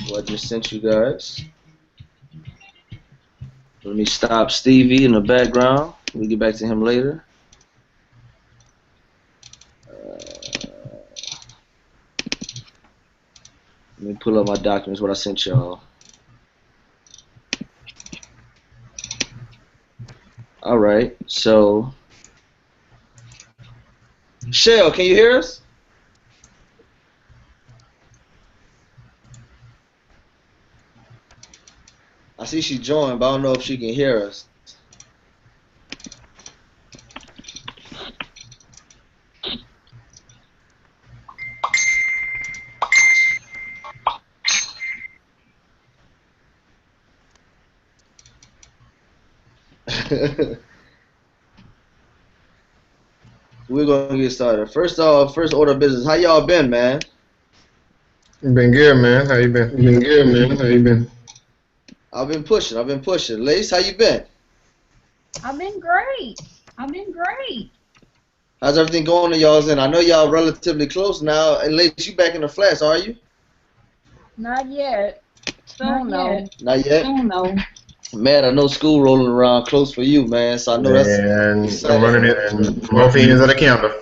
what I just sent you guys. Let me stop Stevie in the background. We'll get back to him later. Let me pull up my documents, what I sent y'all. All right, so Shell, can you hear us? I see she joined, but I don't know if she can hear us. We're gonna get started. First off, first order of business. How y'all been, man? Been good, man. How you been? Been good, man. How you been? I've been pushing. Lace, how you been? I've been great. How's everything going in y'all's end? I know y'all relatively close now. And Lace, you back in the flats, are you? Not yet. Soon though. Not yet? Man, I know school rolling around close for you, man. So I know And that's I'm running it and both ends of the counter.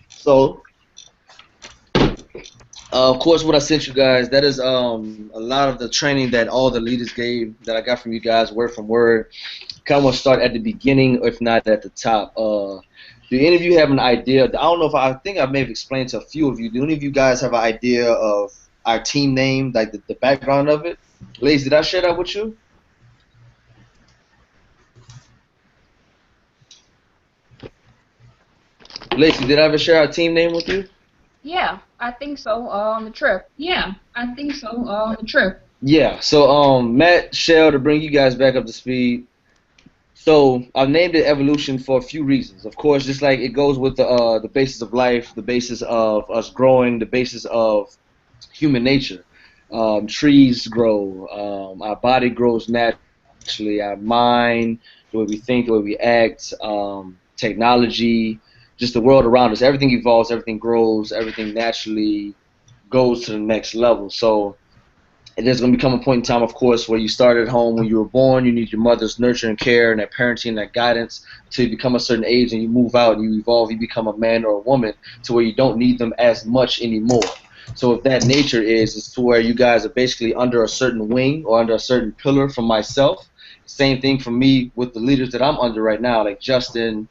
So, of course, what I sent you guys, that is a lot of the training that all the leaders gave that I got from you guys, word from word. Kind of want to start at the beginning, if not at the top. Do any of you have an idea? I don't know if I think I may have explained to a few of you. Do any of you guys have an idea of our team name, like the background of it? Lace, did I share that with you? Lacey, did I ever share our team name with you? Yeah, I think so. On the trip. Yeah, so Matt, Shell, to bring you guys back up to speed. So I've named it Evolution for a few reasons. Of course, just like it goes with the basis of life, the basis of us growing, the basis of human nature. Trees grow, our body grows naturally, our mind, the way we think, the way we act, technology, just the world around us. Everything evolves, everything grows, everything naturally goes to the next level. So there's going to become a point in time, of course, where you start at home when you were born. You need your mother's nurture and care and that parenting and that guidance until you become a certain age and you move out and you evolve, you become a man or a woman to where you don't need them as much anymore. So if that nature is to where you guys are basically under a certain wing or under a certain pillar from myself. Same thing for me with the leaders that I'm under right now, like Justin,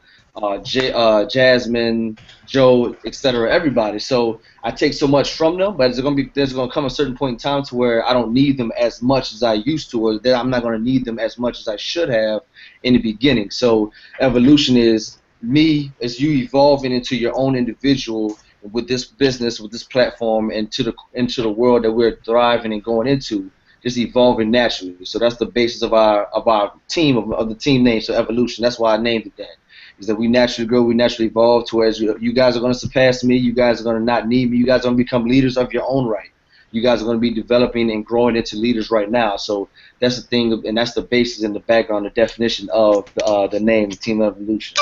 Jasmine, Joe, etc. Everybody. So I take so much from them, but there's gonna come a certain point in time to where I don't need them as much as I used to, or that I'm not gonna need them as much as I should have in the beginning. So evolution is me as you evolving into your own individual with this business, with this platform, into the world that we're thriving and going into, just evolving naturally. So that's the basis of our team of the team name. So evolution. That's why I named it that. Is that we naturally grow, we naturally evolve towards you guys are going to surpass me, you guys are going to not need me, you guys are going to become leaders of your own right. You guys are going to be developing and growing into leaders right now. So that's the thing, and that's the basis and the background, the definition of the name Team Evolution.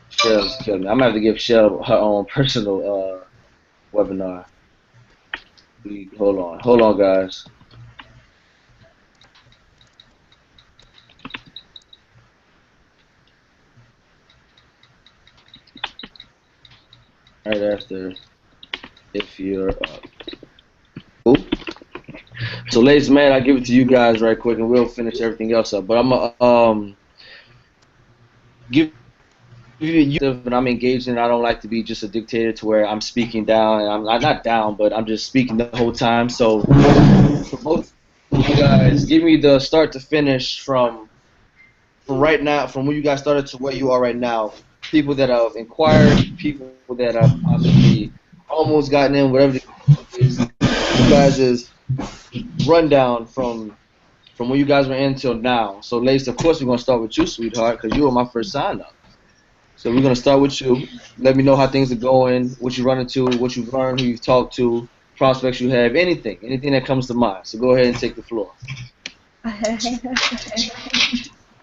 Shell's killing me. I'm going to have to give Shell her own personal webinar. Hold on, guys. Right after, if you're up. Cool. So, ladies and man, I'll give it to you guys right quick, and we'll finish everything else up. But I'm gonna give you, but I'm engaged in. I don't like to be just a dictator to where I'm speaking down, and I'm not down, but I'm just speaking the whole time. So, for both of you guys, give me the start to finish from right now, from when you guys started to where you are right now. People that have inquired, people that have possibly almost gotten in, whatever it is. You guys is rundown from when you guys were in till now. So, Lace, of course, we're gonna start with you, sweetheart, because you were my first sign up. So we're gonna start with you. Let me know how things are going, what you run into, what you've learned, who you've talked to, prospects you have, anything that comes to mind. So go ahead and take the floor.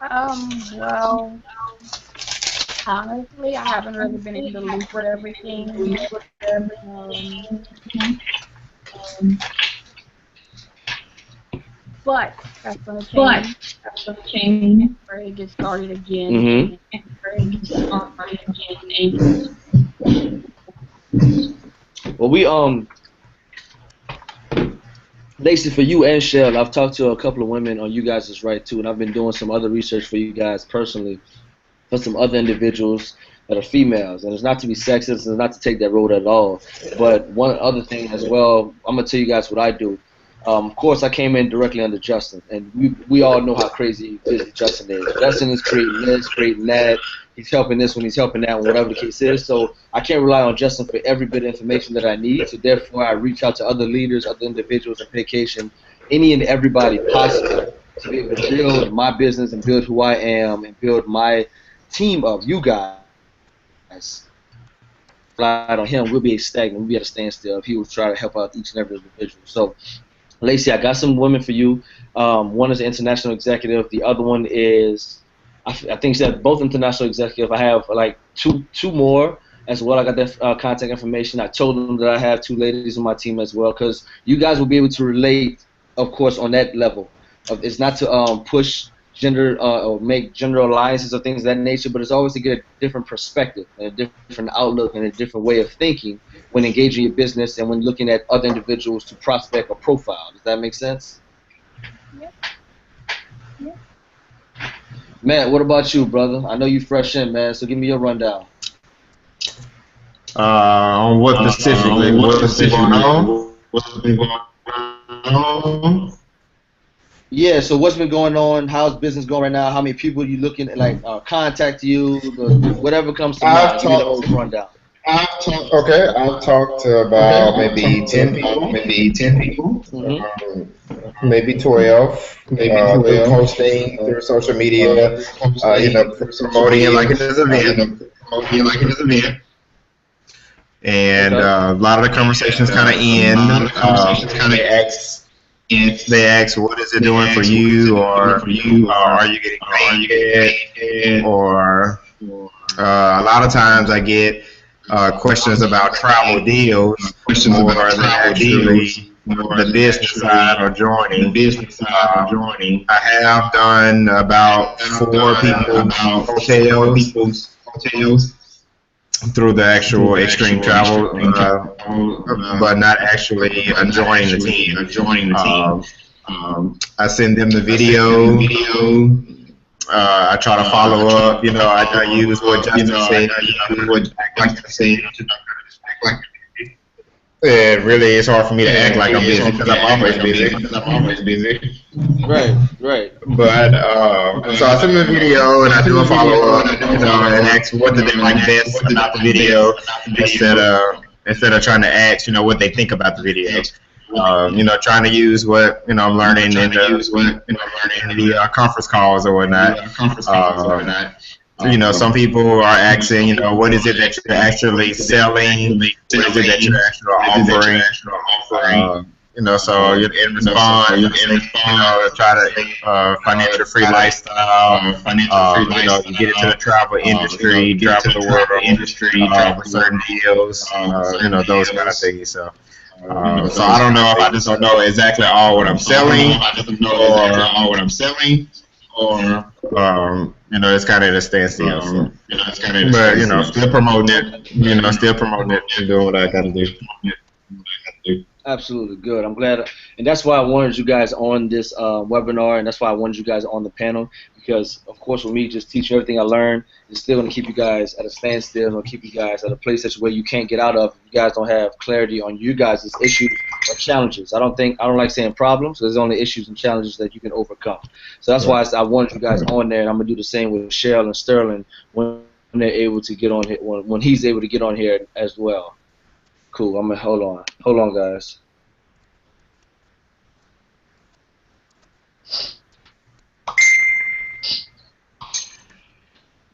Well, Honestly, I haven't really been in the loop with everything. Um, but that's gonna change. Ready to get started again. Well, Lacey, for you and Shell, I've talked to a couple of women on you guys' right too, and I've been doing some other research for you guys personally for some other individuals that are females. And it's not to be sexist, it's not to take that road at all. But one other thing as well, I'm gonna tell you guys what I do. Of course, I came in directly under Justin, and we all know how crazy busy Justin is. Justin is creating this, creating that. He's helping this one, he's helping that one, whatever the case is. So I can't rely on Justin for every bit of information that I need. So therefore, I reach out to other leaders, other individuals, and vacation any and everybody possible to be able to build my business and build who I am and build my team of you guys. Rely on him, we'll be stagnant, we'll be at a standstill if he will try to help out each and every individual. So, Lacey, I got some women for you. One is an international executive. The other one is, I think she said both international executive. I have like two more as well. I got their contact information. I told them that I have 2 ladies on my team as well, because you guys will be able to relate, of course, on that level. It's not to push gender or make gender alliances or things of that nature, but it's always to get a different perspective and a different outlook and a different way of thinking when engaging your business and when looking at other individuals to prospect or profile. Does that make sense? Yep. Matt, what about you, brother? I know you fresh in, man, so give me your rundown. On what specifically? What's been going on? What's been going on? Yeah, so what's been going on? How's business going right now? How many people you looking at, like, contact you? Whatever comes to mind. Give me the whole rundown. I've talked to about maybe 10 people. Maybe 12. Through posting, through social media, promoting it like it is an event. And a lot of the conversations kind of end. They ask, what is it doing for you, or are you getting paid, or a lot of times I get questions about travel deals more than actually the business side or joining. I have done about 4 people's hotels through the actual extreme travel, but not actually joining the team. I send them the video. I try to follow up. I use what Justin said. It really is hard for me to act like I'm busy because I'm always busy. Right. But so I send them the video and I do a follow up, and ask what did they like best about the video instead of trying to ask, what they think about the video. Trying to use what I'm learning in the conference calls or whatnot. Some people are asking, what is it that you're actually selling? What is it that you're actually offering? So in response, try to financial free lifestyle. You get into the travel industry, travel the world, for certain deals, those kind of things. So I don't know if I just don't know exactly all what I'm selling, or it's kind of at a standstill. But still promoting it. Still promoting it and doing what I got to do. Absolutely good. I'm glad, and that's why I wanted you guys on this webinar, and that's why I wanted you guys on the panel, because of course with me just teaching everything I learned, it's still going to keep you guys at a standstill, or keep you guys at a place that's where you can't get out of. You guys don't have clarity on you guys' issues or challenges. I don't like saying problems. There's only issues and challenges that you can overcome. So that's why I wanted you guys on there, and I'm gonna do the same with Cheryl and Sterling when they're able to get on here, when he's able to get on here as well. Cool. I'm gonna hold on, guys.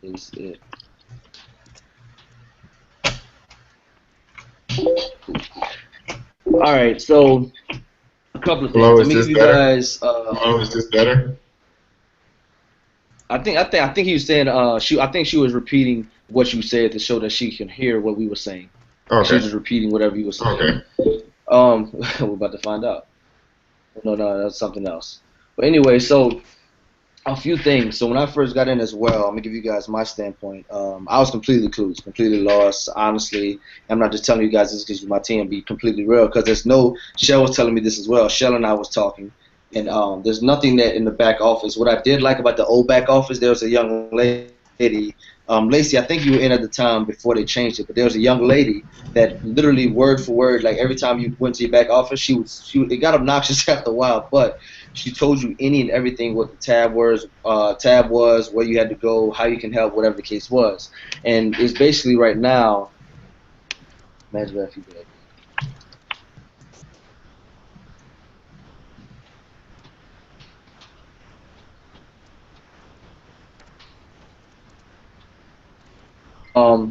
Is it? All right. So a couple of things. Hello, Let me give you guys. Hello, is this better? I think he was saying I think she was repeating what you said to show that she can hear what we were saying. Okay. She was just repeating whatever you were saying. Okay. We're about to find out. No, that's something else. But anyway, so a few things. So when I first got in as well, I'm gonna give you guys my standpoint. I was completely clueless, completely lost. Honestly, I'm not just telling you guys this because you're my team. Be completely real, because there's no. Shell was telling me this as well. Shell and I was talking, and there's nothing that in the back office. What I did like about the old back office, there was a young lady. Lacey, I think you were in at the time before they changed it, but there was a young lady that literally word for word, like every time you went to your back office, it got obnoxious after a while, but she told you any and everything what the tab was, where you had to go, how you can help, whatever the case was. And it's basically right now, imagine if you did.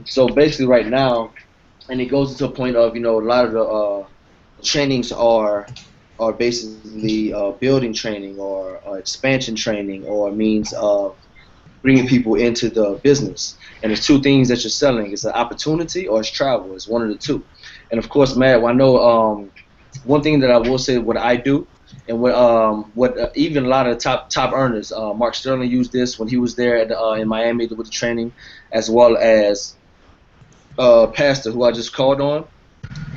So basically right now, and it goes to a point of, a lot of the trainings are basically building training or expansion training or means of bringing people into the business. And there's two things that you're selling. It's an opportunity or it's travel. It's one of the two. And of course, Matt, I know one thing that I will say what I do and what even a lot of the top earners, Mark Sterling used this when he was there in Miami with the training, as well as Pastor, who I just called on.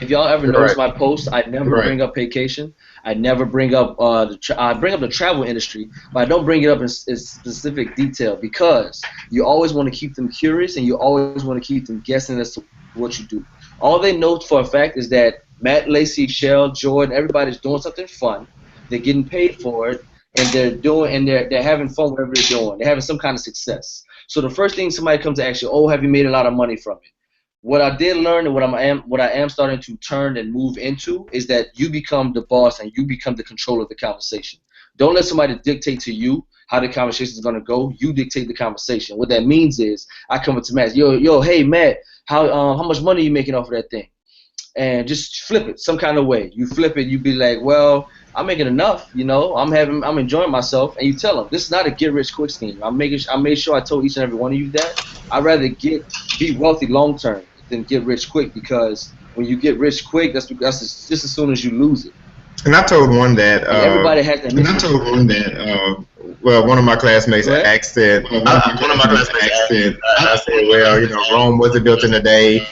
If y'all ever notice my posts, I never bring up vacation. I never bring up I bring up the travel industry, but I don't bring it up in specific detail because you always want to keep them curious and you always want to keep them guessing as to what you do. All they know for a fact is that Matt, Lacey, Shell, Jordan, everybody's doing something fun. They're getting paid for it, and they're having fun whatever they're doing. They're having some kind of success. So the first thing somebody comes to ask you, oh, have you made a lot of money from it? What I did learn and what I am starting to turn and move into is that you become the boss and you become the control of the conversation. Don't let somebody dictate to you how the conversation is going to go. You dictate the conversation. What that means is I come up to Matt, yo, hey Matt, how much money are you making off of that thing? And just flip it some kind of way. You flip it, you be like, well, I'm making enough, I'm enjoying myself, and you tell them this is not a get rich quick scheme. I made sure I told each and every one of you that I'd rather be wealthy long term than get rich quick, because when you get rich quick, that's just as soon as you lose it. And I told one that everybody has that. And I told one that well, one of my classmates asked it. I said, well, Rome wasn't built in a day.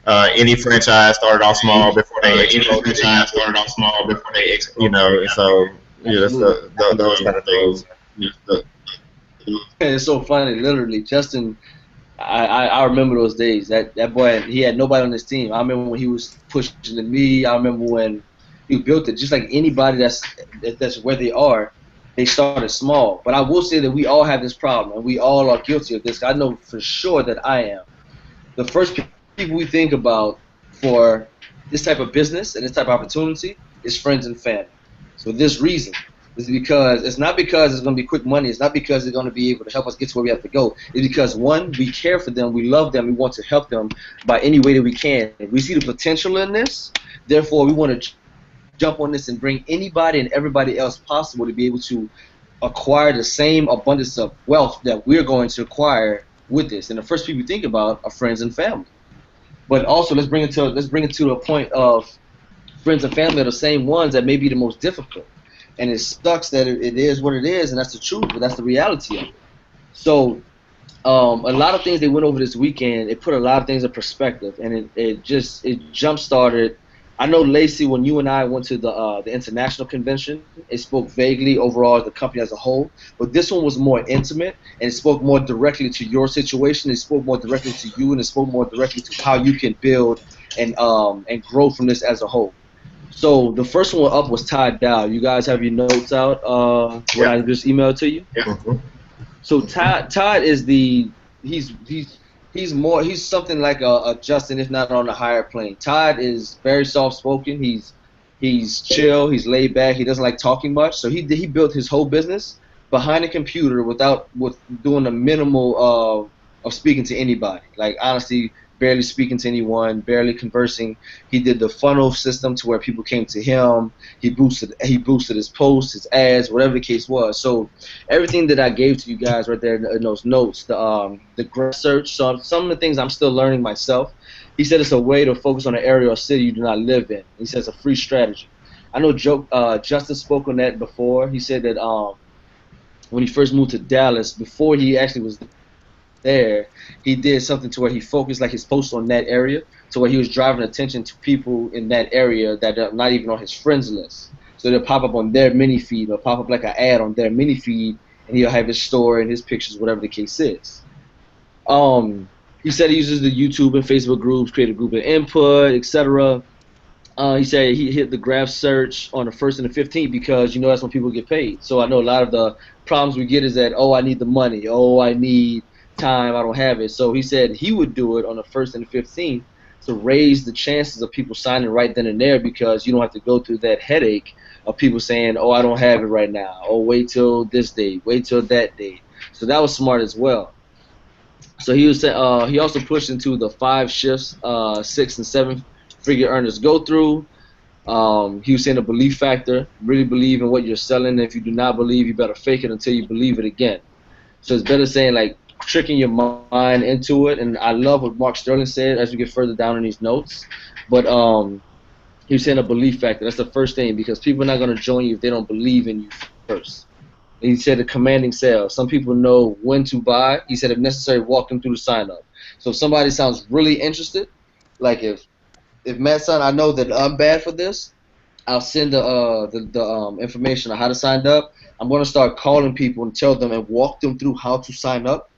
Any franchise started off small before they exploded. So those kind of things. It's so funny, literally, Justin. I remember those days. That boy, he had nobody on his team. I remember when he was pushing to me. I remember when he built it. Just like anybody that's where they are, they started small. But I will say that we all have this problem, and we all are guilty of this. I know for sure that I am. The first people we think about for this type of business and this type of opportunity is friends and family. So this reason. It's not because it's going to be quick money. It's not because they're going to be able to help us get to where we have to go. It's because, one, we care for them, we love them, we want to help them by any way that we can. We see the potential in this, therefore we want to jump on this and bring anybody and everybody else possible to be able to acquire the same abundance of wealth that we're going to acquire with this. And the first people you think about are friends and family. But also let's bring it to a point of friends and family are the same ones that may be the most difficult. And it sucks that it is what it is, and that's the truth, but that's the reality of it. So a lot of things they went over this weekend, it put a lot of things in perspective, and it jump-started. I know, Lacey, when you and I went to the international convention, it spoke vaguely overall as the company as a whole, but this one was more intimate, and it spoke more directly to your situation, it spoke more directly to you, and it spoke more directly to how you can build and grow from this as a whole. So the first one up was Todd Dow. You guys have your notes out? What I just emailed to you? Yeah. So Todd is he's something like a Justin, if not on a higher plane. Todd is very soft spoken. He's chill. He's laid back. He doesn't like talking much. So he built his whole business behind a computer with doing a minimal of speaking to anybody. Like honestly, barely speaking to anyone, barely conversing. He did the funnel system to where people came to him. He boosted his posts, his ads, whatever the case was. So everything that I gave to you guys right there in those notes, the graph search, some of the things I'm still learning myself. He said it's a way to focus on an area or city you do not live in. He says it's a free strategy. I know Justin spoke on that before. He said that when he first moved to Dallas, before he actually was there, he did something to where he focused like his posts on that area, to where he was driving attention to people in that area that are not even on his friends list. So they'll pop up on their mini feed, or pop up like an ad on their mini feed, and he'll have his story and his pictures, whatever the case is. He said he uses the YouTube and Facebook groups, create a group of input, etc. He said he hit the graph search on the 1st and the 15th because, you know, that's when people get paid. So I know a lot of the problems we get is that, oh, I need the money, oh, I need time, I don't have it. So he said he would do it on the 1st and the 15th to raise the chances of people signing right then and there, because you don't have to go through that headache of people saying, oh, I don't have it right now, oh, wait till this date, wait till that date. So that was smart as well. So he was he also pushed into the 5 shifts 6 and 7 figure earners go through. He was saying the belief factor, really believe in what you're selling. If you do not believe, you better fake it until you believe it again. So it's better saying like tricking your mind into it. And I love what Mark Sterling said as we get further down in these notes. But he was saying a belief factor. That's the first thing, because people are not going to join you if they don't believe in you first. And he said the commanding sales. Some people know when to buy. He said if necessary, walk them through the sign up. So if somebody sounds really interested, like if Matt son, I know that I'm bad for this, I'll send the information on how to sign up. I'm going to start calling people and tell them and walk them through how to sign up,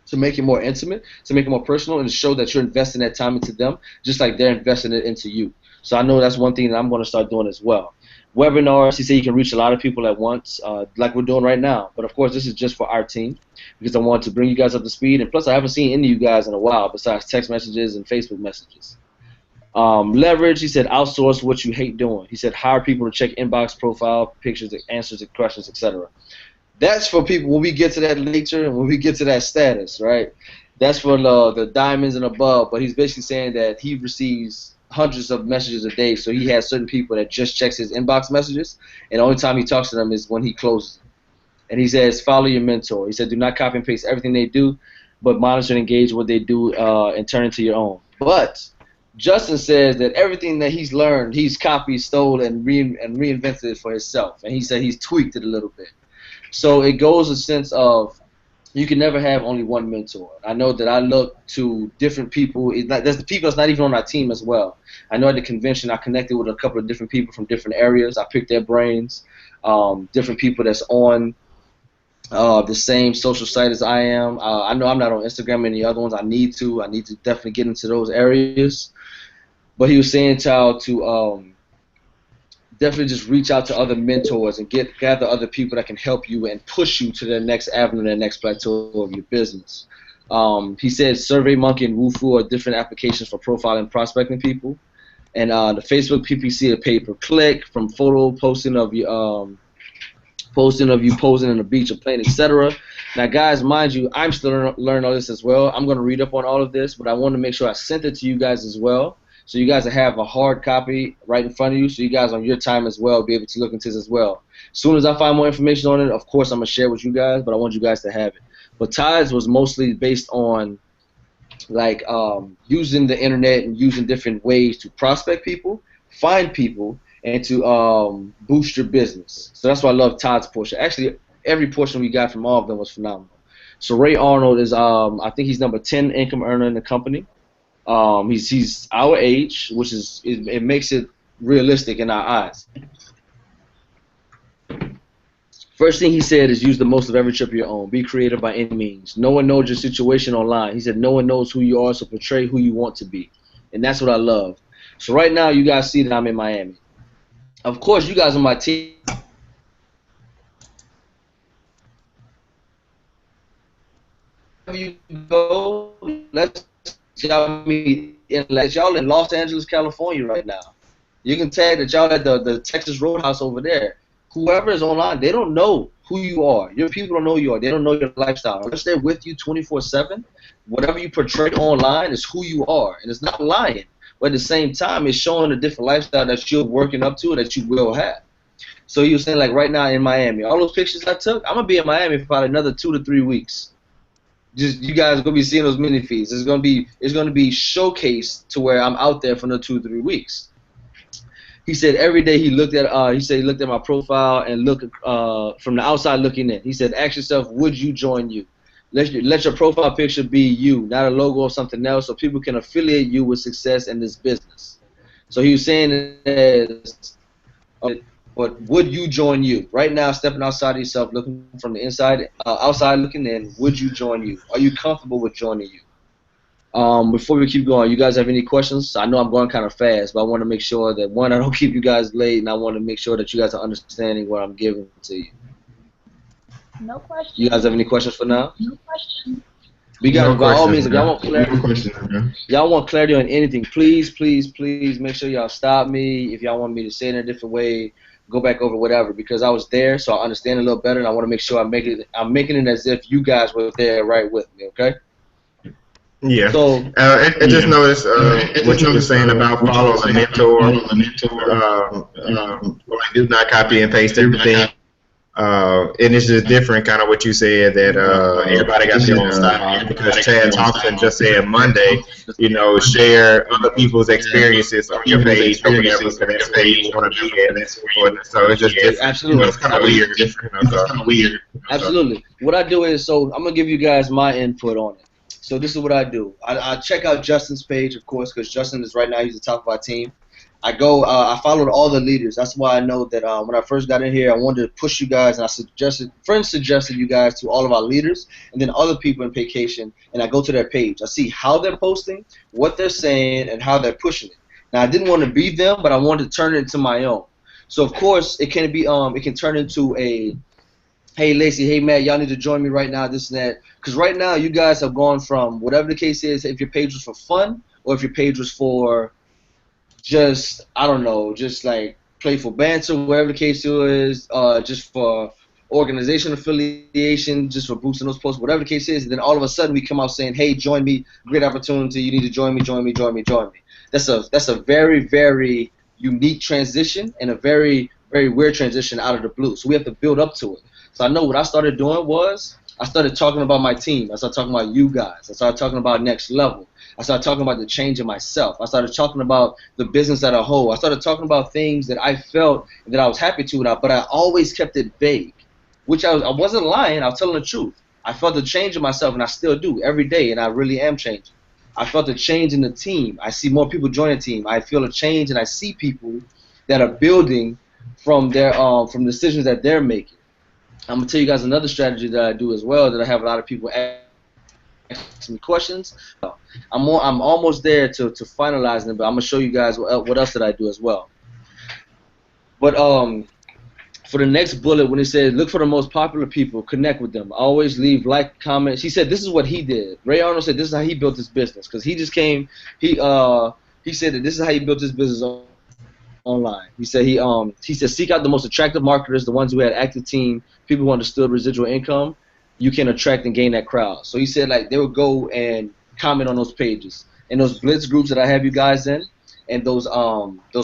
to make it more intimate, to make it more personal, and to show that you're investing that time into them just like they're investing it into you. So I know that's one thing that I'm going to start doing as well. Webinars, he said you can reach a lot of people at once, like we're doing right now. But of course, this is just for our team, because I want to bring you guys up to speed. And plus, I haven't seen any of you guys in a while besides text messages and Facebook messages. Leverage, he said outsource what you hate doing. He said hire people to check inbox profile, pictures, answers to questions, etc. That's for people when we get to that later and when we get to that status, right? That's for the diamonds and above. But he's basically saying that he receives hundreds of messages a day, so he has certain people that just checks his inbox messages, and the only time he talks to them is when he closes them. And he says follow your mentor. He said do not copy and paste everything they do, but monitor and engage what they do and turn it to your own. But Justin says that everything that he's learned, he's copied, stole, and reinvented it for himself. And he said he's tweaked it a little bit. So it goes a sense of you can never have only one mentor. I know that I look to different people. There's the people that's not even on our team as well. I know at the convention I connected with a couple of different people from different areas. I picked their brains. Different people that's on the same social site as I am. I know I'm not on Instagram and the other ones. I need to definitely get into those areas. But he was saying to definitely just reach out to other mentors and gather other people that can help you and push you to the next avenue, the next plateau of your business. He said SurveyMonkey and Wufoo are different applications for profiling and prospecting people. And the Facebook PPC, the pay-per-click, from photo posting of you posing in the beach or plane, etc. Now, guys, mind you, I'm still learning all this as well. I'm going to read up on all of this, but I want to make sure I sent it to you guys as well, so you guys have a hard copy right in front of you, so you guys on your time as well be able to look into this as well. As soon as I find more information on it, of course, I'm going to share with you guys, but I want you guys to have it. But Tides was mostly based on like using the internet and using different ways to prospect people, find people, and to boost your business. So that's why I love Todd's portion. Actually, every portion we got from all of them was phenomenal. So Ray Arnold is, I think he's number 10 income earner in the company. He's our age, which is it makes it realistic in our eyes. First thing he said is use the most of every trip of your own. Be creative by any means. No one knows your situation online. He said no one knows who you are, so portray who you want to be. And that's what I love. So right now you guys see that I'm in Miami. Of course, you guys on my team. You go, let's y'all meet y'all in Los Angeles, California right now. You can tag that y'all at the Texas Roadhouse over there. Whoever is online, they don't know who you are. Your people don't know you are. They don't know your lifestyle. Unless they're with you 24/7, whatever you portray online is who you are, and it's not lying. But at the same time, it's showing a different lifestyle that you're working up to and that you will have. So you were saying, like, right now in Miami, all those pictures I took, I'm gonna be in Miami for about another 2 to 3 weeks. Just you guys are gonna be seeing those mini feeds. It's gonna be showcased to where I'm out there for another 2 to 3 weeks. He said every day he looked at my profile and look from the outside looking in. He said, ask yourself, would you join you? Let your profile picture be you, not a logo or something else, so people can affiliate you with success in this business. So he was saying that, but would you join you? Right now, stepping outside of yourself, looking from the inside, outside looking in, would you join you? Are you comfortable with joining you? Before we keep going, you guys have any questions? I know I'm going kind of fast, but I want to make sure that, one, I don't keep you guys late, and I want to make sure that you guys are understanding what I'm giving to you. No question. You guys have any questions for now? No question. You guys, No by all means, questions, if y'all want clarity, no questions, man. y'all want clarity on anything, please, please, please make sure y'all stop me. If y'all want me to say it in a different way, go back over whatever, because I was there, so I understand a little better, and I want to make sure I'm making it as if you guys were there right with me, okay? Yeah. So, I just noticed what you were saying about follow a mentor. Like, do not copy and paste everything. And it's just different, kind of what you said, that everybody got their own style. Because Chad Thompson just said Monday, share other people's experiences on your page or whatever, because that's where you want to be at. So it's just different. Absolutely. It's kind of weird. It's kind of weird. Absolutely. What I do is, so I'm going to give you guys my input on it. So this is what I do. I check out Justin's page, of course, because Justin is right now, he's the top of our team. I go, I followed all the leaders. That's why I know that when I first got in here, I wanted to push you guys, and friends suggested you guys to all of our leaders, and then other people in vacation, and I go to their page. I see how they're posting, what they're saying, and how they're pushing it. Now, I didn't want to be them, but I wanted to turn it into my own. So, of course, it can turn into a, hey, Lacey, hey, Matt, y'all need to join me right now, this and that. Because right now, you guys have gone from, whatever the case is, if your page was for fun, or if your page was for just, I don't know, just like playful banter, whatever the case is, just for organization affiliation, just for boosting those posts, whatever the case is, and then all of a sudden we come out saying, hey, join me, great opportunity, you need to join me, join me, join me, join me. That's a very, very unique transition and a very, very weird transition out of the blue. So we have to build up to it. So I know what I started doing was I started talking about my team. I started talking about you guys. I started talking about next level. I started talking about the change in myself. I started talking about the business as a whole. I started talking about things that I felt that I was happy to, but I always kept it vague, which I wasn't lying. I was telling the truth. I felt the change in myself, and I still do every day, and I really am changing. I felt a change in the team. I see more people join the team. I feel a change, and I see people that are building from their from decisions that they're making. I'm gonna tell you guys another strategy that I do as well, that I have a lot of people ask me questions. I'm almost there to finalizing it, but I'm gonna show you guys what else that I do as well. But for the next bullet, when it says look for the most popular people, connect with them, always leave like, comments. He said this is what he did. Ray Arnold said this is how he built his business, because he just came. He said that this is how he built his business online. He said he said seek out the most attractive marketers, the ones who had active team, people who understood residual income. You can attract and gain that crowd. So he said, like, they would go and comment on those pages and those blitz groups that I have you guys in, and those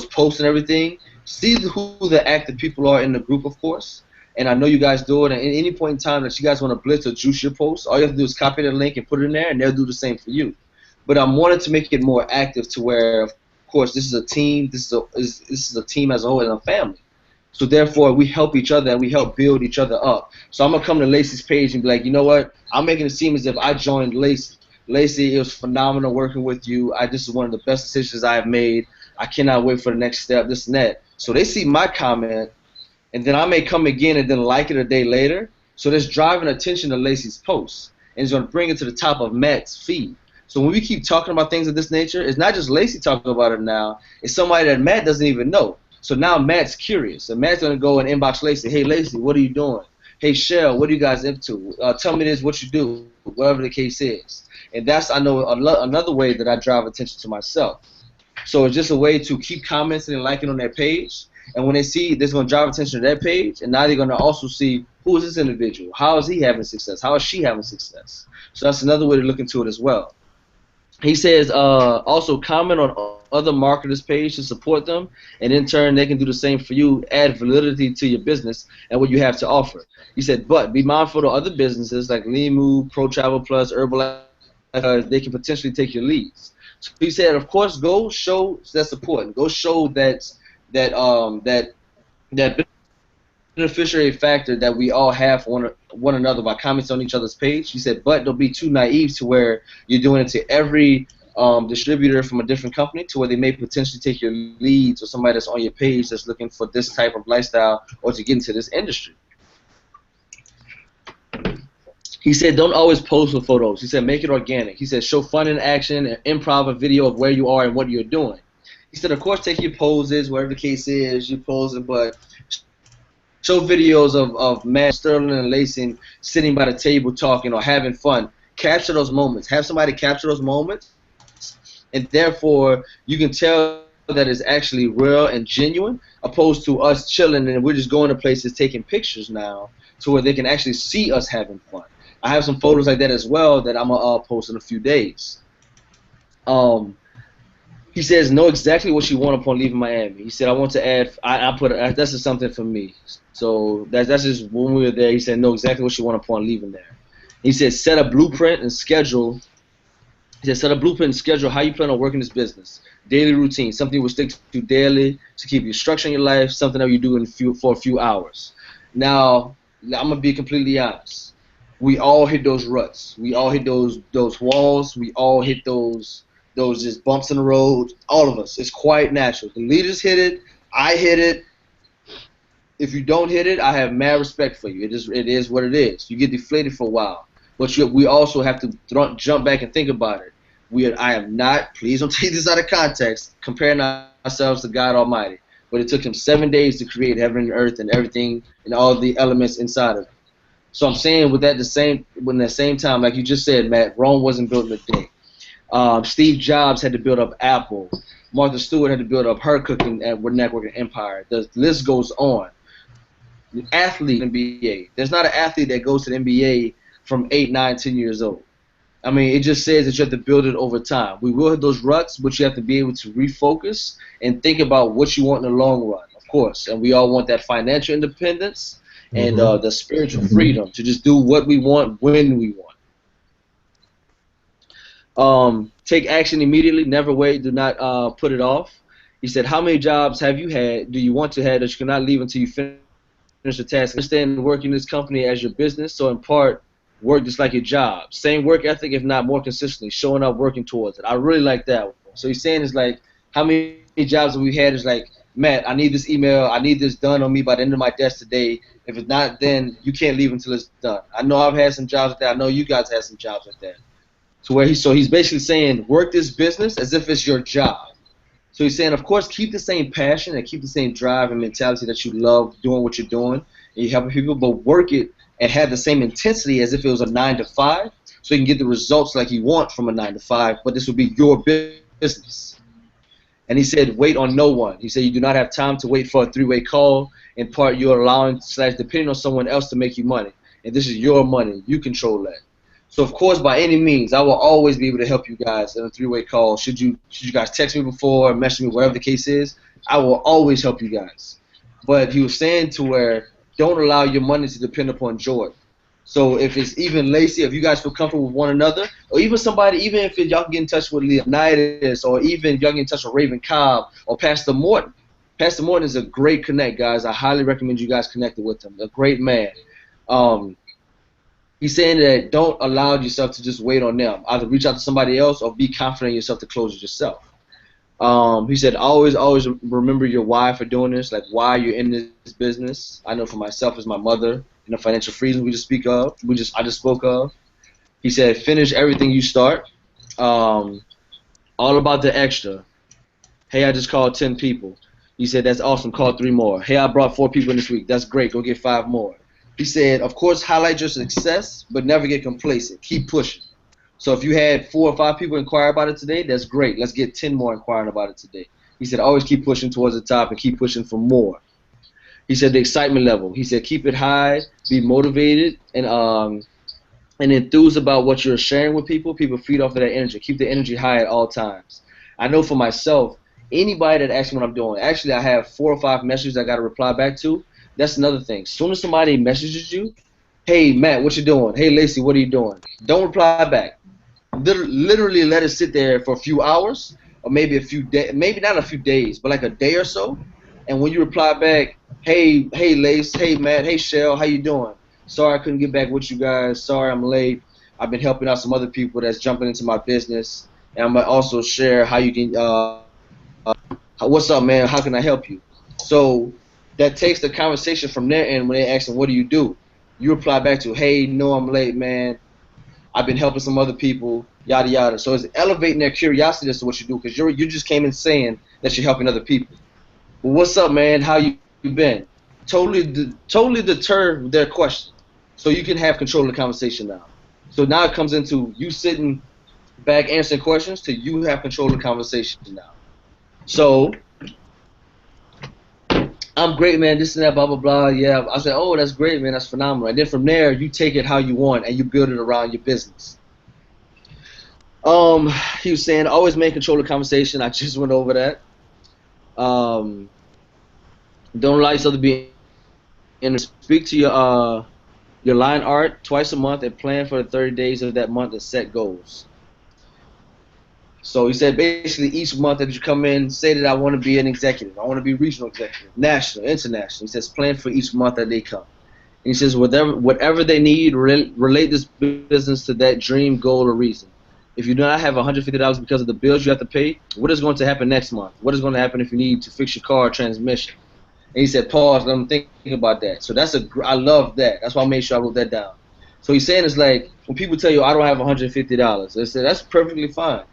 posts and everything. See who the active people are in the group, of course. And I know you guys do it. And at any point in time that you guys want to blitz or juice your post, all you have to do is copy the link and put it in there, and they'll do the same for you. But I wanted to make it more active to where, of course, this is a team. This is a team as a whole and a family. So therefore, we help each other and we help build each other up. So I'm gonna come to Lacey's page and be like, you know what? I'm making it seem as if I joined Lacey. Lacey, it was phenomenal working with you. This is one of the best decisions I have made. I cannot wait for the next step. This and that. So they see my comment, and then I may come again and then like it a day later. So that's driving attention to Lacey's posts, and it's gonna bring it to the top of Matt's feed. So when we keep talking about things of this nature, it's not just Lacey talking about it now. It's somebody that Matt doesn't even know. So now Matt's curious. So Matt's going to go and inbox Lacey. Hey, Lacey, what are you doing? Hey, Shell, what are you guys into? Tell me this, what you do, whatever the case is. And that's, I know, another way that I drive attention to myself. So it's just a way to keep commenting and liking on their page. And when they see, this is going to drive attention to that page, and now they're going to also see who is this individual, how is he having success, how is she having success. So that's another way to look into it as well. He says also comment on other marketers' page to support them, and in turn they can do the same for you, add validity to your business and what you have to offer. He said, but be mindful of other businesses like Leanmove, Pro Travel Plus, Herbalife, they can potentially take your leads. So he said, of course, go show that support, and go show that beneficiary factor that we all have for one another by commenting on each other's page. He said, but don't be too naive to where you're doing it to every distributor from a different company, to where they may potentially take your leads, or somebody that's on your page that's looking for this type of lifestyle or to get into this industry. He said, don't always pose with photos. He said, make it organic. He said, show fun in action and improv a video of where you are and what you're doing. He said, of course, take your poses, whatever the case is, you're posing, but show videos of Matt, Sterling, and Lacey sitting by the table talking or having fun. Capture those moments. Have somebody capture those moments, and therefore you can tell that it's actually real and genuine, opposed to us chilling and we're just going to places taking pictures now to where they can actually see us having fun. I have some photos like that as well that I'm going to post in a few days. He says, know exactly what you want upon leaving Miami. He said, I want to add, that's just something for me. So that's just when we were there. He said, know exactly what you want upon leaving there. He said, set a blueprint and schedule. He said, set a blueprint and schedule how you plan on working this business. Daily routine, something you will stick to daily to keep you structured in your life, something that you do for a few hours. Now, I'm going to be completely honest. We all hit those ruts. We all hit those walls. We all hit those just bumps in the road. All of us. It's quite natural. The leaders hit it. I hit it. If you don't hit it, I have mad respect for you. It is what it is. You get deflated for a while. But we also have to jump back and think about it. I am not, please don't take this out of context, comparing ourselves to God Almighty. But it took him 7 days to create heaven and earth and everything and all the elements inside of it. So I'm saying with that the same time, like you just said, Matt, Rome wasn't built in a day. Steve Jobs had to build up Apple. Martha Stewart had to build up her cooking and networking empire. The list goes on. Athlete in the NBA. There's not an athlete that goes to the NBA from 8, 9, 10 years old. I mean, it just says that you have to build it over time. We will hit those ruts, but you have to be able to refocus and think about what you want in the long run, of course. And we all want that financial independence and the spiritual freedom to just do what we want when we want. Take action immediately. Never wait. Do not put it off. He said, how many jobs have you had, do you want to have, that you cannot leave until you finish the task? Understand working this company as your business, so in part, work just like your job. Same work ethic, if not more consistently, showing up, working towards it. I really like that. So he's saying it's like, how many jobs have we had? Is like, Matt, I need this email, I need this done on me by the end of my desk today. If it's not, then you can't leave until it's done. I know I've had some jobs like that. I know you guys had some jobs like that. So he's basically saying, work this business as if it's your job. So he's saying, of course, keep the same passion and keep the same drive and mentality that you love doing what you're doing and you're helping people, but work it and have the same intensity as if it was a 9 to 5, so you can get the results like you want from a 9 to 5, but this will be your business. And he said, wait on no one. He said, you do not have time to wait for a three-way call. In part, you're allowing / depending on someone else to make you money. And this is your money. You control that. So, of course, by any means, I will always be able to help you guys in a three-way call. Should you guys text me before or message me, whatever the case is, I will always help you guys. But he was saying to where, don't allow your money to depend upon Jordan. So if it's even Lacey, if you guys feel comfortable with one another, or even somebody, even if y'all can get in touch with Leonidas, or even y'all get in touch with Raven Cobb or Pastor Morton. Pastor Morton is a great connect, guys. I highly recommend you guys connect with him. A great man. He's saying that don't allow yourself to just wait on them. Either reach out to somebody else or be confident in yourself to close it yourself. He said, always remember your why for doing this, like why you're in this business. I know for myself, as my mother, and the financial freedom I just spoke of. He said, finish everything you start. All about the extra. Hey, I just called 10 people. He said, that's awesome. Call 3 more. Hey, I brought 4 people in this week. That's great. Go get 5 more. He said, of course, highlight your success, but never get complacent. Keep pushing. So if you had 4 or 5 people inquire about it today, that's great. Let's get 10 more inquiring about it today. He said, always keep pushing towards the top and keep pushing for more. He said the excitement level. He said keep it high, be motivated, and enthused about what you're sharing with people. People feed off of that energy. Keep the energy high at all times. I know for myself, anybody that asks me what I'm doing, actually I have 4 or 5 messages I got to reply back to. That's another thing. As soon as somebody messages you, hey, Matt, what you doing? Hey, Lacey, what are you doing? Don't reply back. Literally let it sit there for a few hours or maybe a few days, maybe not a few days, but like a day or so. And when you reply back, hey, Lace, hey, Matt, hey, Shell, how you doing? Sorry I couldn't get back with you guys. Sorry I'm late. I've been helping out some other people that's jumping into my business. And I'm going to also share how you can, what's up, man? How can I help you? So that takes the conversation from their end when they ask them, what do? You reply back to, hey, no, I'm late, man. I've been helping some other people, yada, yada. So it's elevating their curiosity as to what you do because you just came in saying that you're helping other people. Well, what's up, man? How you been? Totally deter their question. So you can have control of the conversation now. So now it comes into you sitting back answering questions to you have control of the conversation now. So I'm great, man, this and that, blah, blah, blah. Yeah, I said, oh, that's great, man, that's phenomenal. And then from there, you take it how you want and you build it around your business. He was saying, always make control of the conversation. I just went over that. Don't allow yourself to be in. Speak to your line art twice a month and plan for the 30 days of that month and set goals. So he said basically each month that you come in, say that I want to be an executive. I want to be regional executive, national, international. He says plan for each month that they come. And he says whatever they need, relate this business to that dream, goal, or reason. If you do not have $150 because of the bills you have to pay, what is going to happen next month? What is going to happen if you need to fix your car or transmission? And he said pause, let them think about that. So I love that. That's why I made sure I wrote that down. So he's saying it's like when people tell you I don't have $150, they say that's perfectly fine.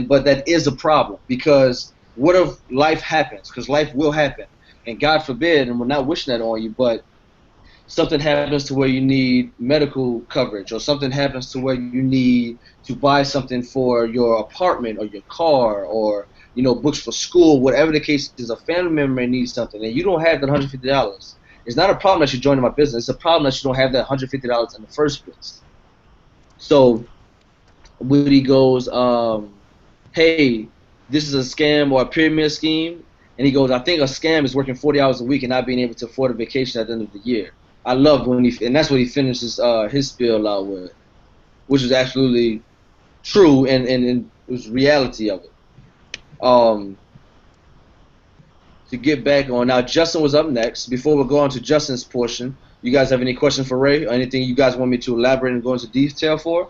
But that is a problem because what if life happens? Because life will happen. And God forbid, and we're not wishing that on you, but something happens to where you need medical coverage or something happens to where you need to buy something for your apartment or your car or, books for school, whatever the case is, a family member may need something and you don't have that $150. It's not a problem that you're joining my business. It's a problem that you don't have that $150 in the first place. So Woody goes, hey, this is a scam or a pyramid scheme. And he goes, I think a scam is working 40 hours a week and not being able to afford a vacation at the end of the year. I loved and that's what he finishes his spiel out with, which is absolutely true and it was reality of it. To get back on, now Justin was up next. Before we go on to Justin's portion, you guys have any questions for Ray or anything you guys want me to elaborate and go into detail for?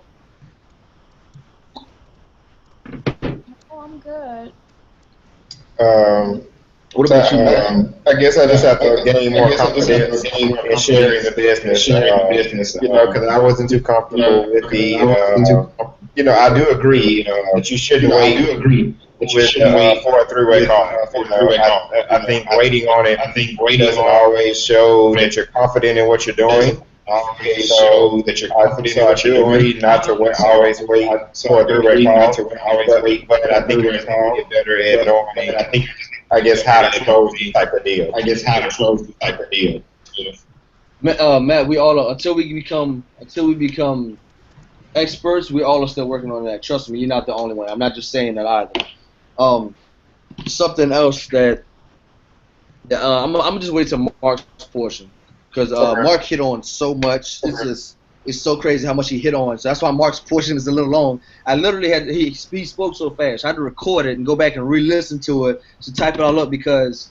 I'm good. What about you, Matt? I guess I just have to gain more confidence in sharing the business. Because I wasn't too comfortable with the. I do agree that you shouldn't wait. For a three-way call. I think waiting on it doesn't always show that you're confident in what you're doing. So that you're confident in what you're doing, not to always wait for a three-way call. But I think it's going to get better at knowing, I guess, how to close these type of deals. Matt, we all are, until we become experts, we all are still working on that. Trust me, you're not the only one. I'm not just saying that either. Something else that I'm just wait till Mark's portion because Mark hit on so much. It's so crazy how much he hit on. So that's why Mark's portion is a little long. I literally he spoke so fast. I had to record it and go back and re-listen to it to type it all up because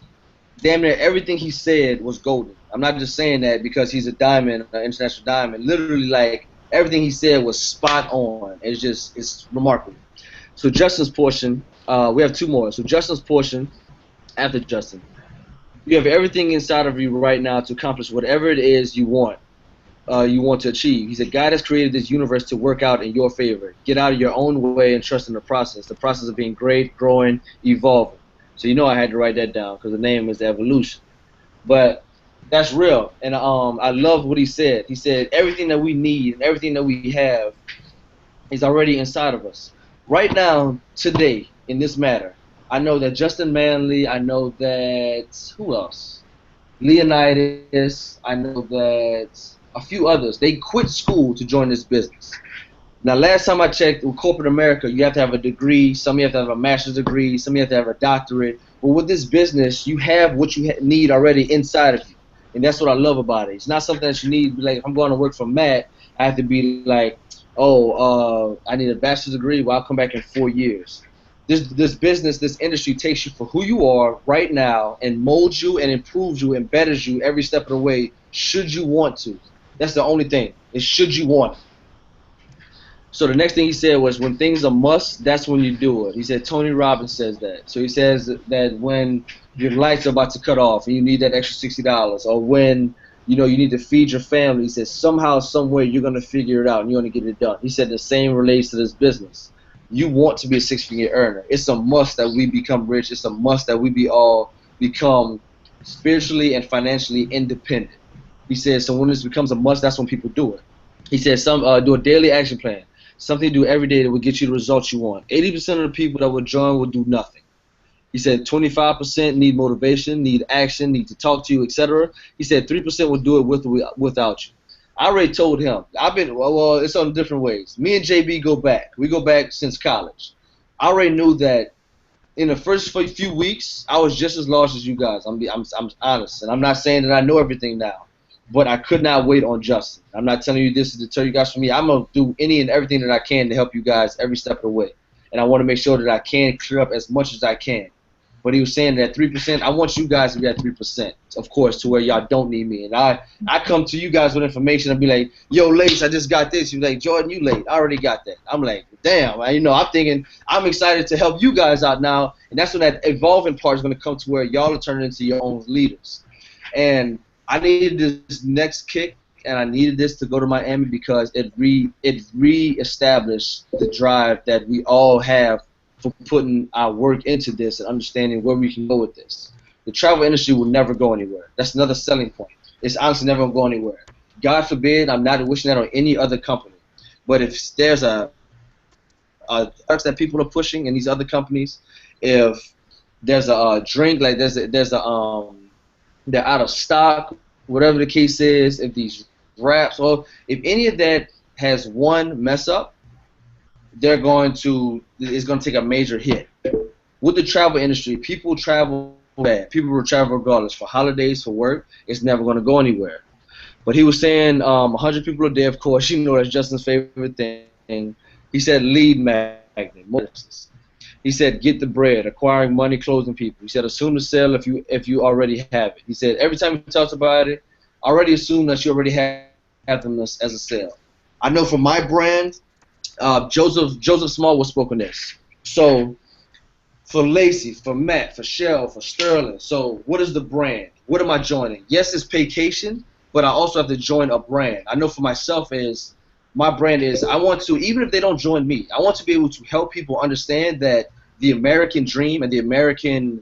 damn near everything he said was golden. I'm not just saying that because he's a diamond, an international diamond. Literally, like everything he said was spot on. It's remarkable. So Justin's portion. We have 2 more. So Justin's portion, after Justin, you have everything inside of you right now to accomplish whatever it is you want to achieve. He said, God has created this universe to work out in your favor. Get out of your own way and trust in the process of being great, growing, evolving. So I had to write that down because the name is Evolution. But that's real. And I love what he said. He said everything that we need and everything that we have is already inside of us. Right now, today, in this matter, I know that Justin Manley. I know that who else? Leonidas. I know that a few others. They quit school to join this business. Now, last time I checked, with corporate America, you have to have a degree. Some of you have to have a master's degree. Some of you have to have a doctorate. But with this business, you have what you need already inside of you, and that's what I love about it. It's not something that you need. Like, if I'm going to work for Matt, I have to be like, oh, I need a bachelor's degree. Well, I'll come back in 4 years. This business, this industry takes you for who you are right now and molds you and improves you and betters you every step of the way. Should you want to? That's the only thing. Is should you want it? So the next thing he said was, when things are must, that's when you do it. He said Tony Robbins says that. So he says that when your lights are about to cut off and you need that extra $60, or when you need to feed your family, he says somehow, somewhere you're going to figure it out and you're going to get it done. He said the same relates to this business. You want to be a six-figure earner. It's a must that we become rich. It's a must that we all become spiritually and financially independent. He says, so when this becomes a must, that's when people do it. He says, do a daily action plan. Something to do every day that will get you the results you want. 80% of the people that will join will do nothing. He said 25% need motivation, need action, need to talk to you, etc. He said 3% will do it without you. I already told him. Well, it's on different ways. Me and JB go back. We go back since college. I already knew that in the first few weeks, I was just as lost as you guys. I'm honest, and I'm not saying that I know everything now. But I could not wait on Justin. I'm not telling you this to deter you guys from me. I'm going to do any and everything that I can to help you guys every step of the way. And I want to make sure that I can clear up as much as I can. But he was saying that 3%, I want you guys to be at 3%, of course, to where y'all don't need me. And I come to you guys with information and be like, yo, Lace, I just got this. You're like, Jordan, you late. I already got that. I'm like, damn. I'm thinking, I'm excited to help you guys out now. And that's when that evolving part is going to come to where y'all are turning into your own leaders. And I needed this next kick, and I needed this to go to Miami because it re-established the drive that we all have for putting our work into this and understanding where we can go with this. The travel industry will never go anywhere. That's another selling point. It's honestly never going to go anywhere. God forbid, I'm not wishing that on any other company. But if there's a products that people are pushing in these other companies, if there's a drink, like they're out of stock, whatever the case is, if these wraps, or if any of that has one mess up, it's going to take a major hit. With the travel industry, people travel bad. People will travel regardless. For holidays, for work, it's never going to go anywhere. But he was saying 100 people a day, of course, that's Justin's favorite thing. He said lead magnet. He said, get the bread, acquiring money, closing people. He said, assume the sale if you already have it. He said, every time he talks about it, already assume that you already have them as a sale. I know for my brand, Joseph Small was spoken this. So for Lacey, for Matt, for Shell, for Sterling, so what is the brand? What am I joining? Yes, it's Paycation, but I also have to join a brand. I know for myself my brand is, I want to, even if they don't join me, I want to be able to help people understand that the American dream and the American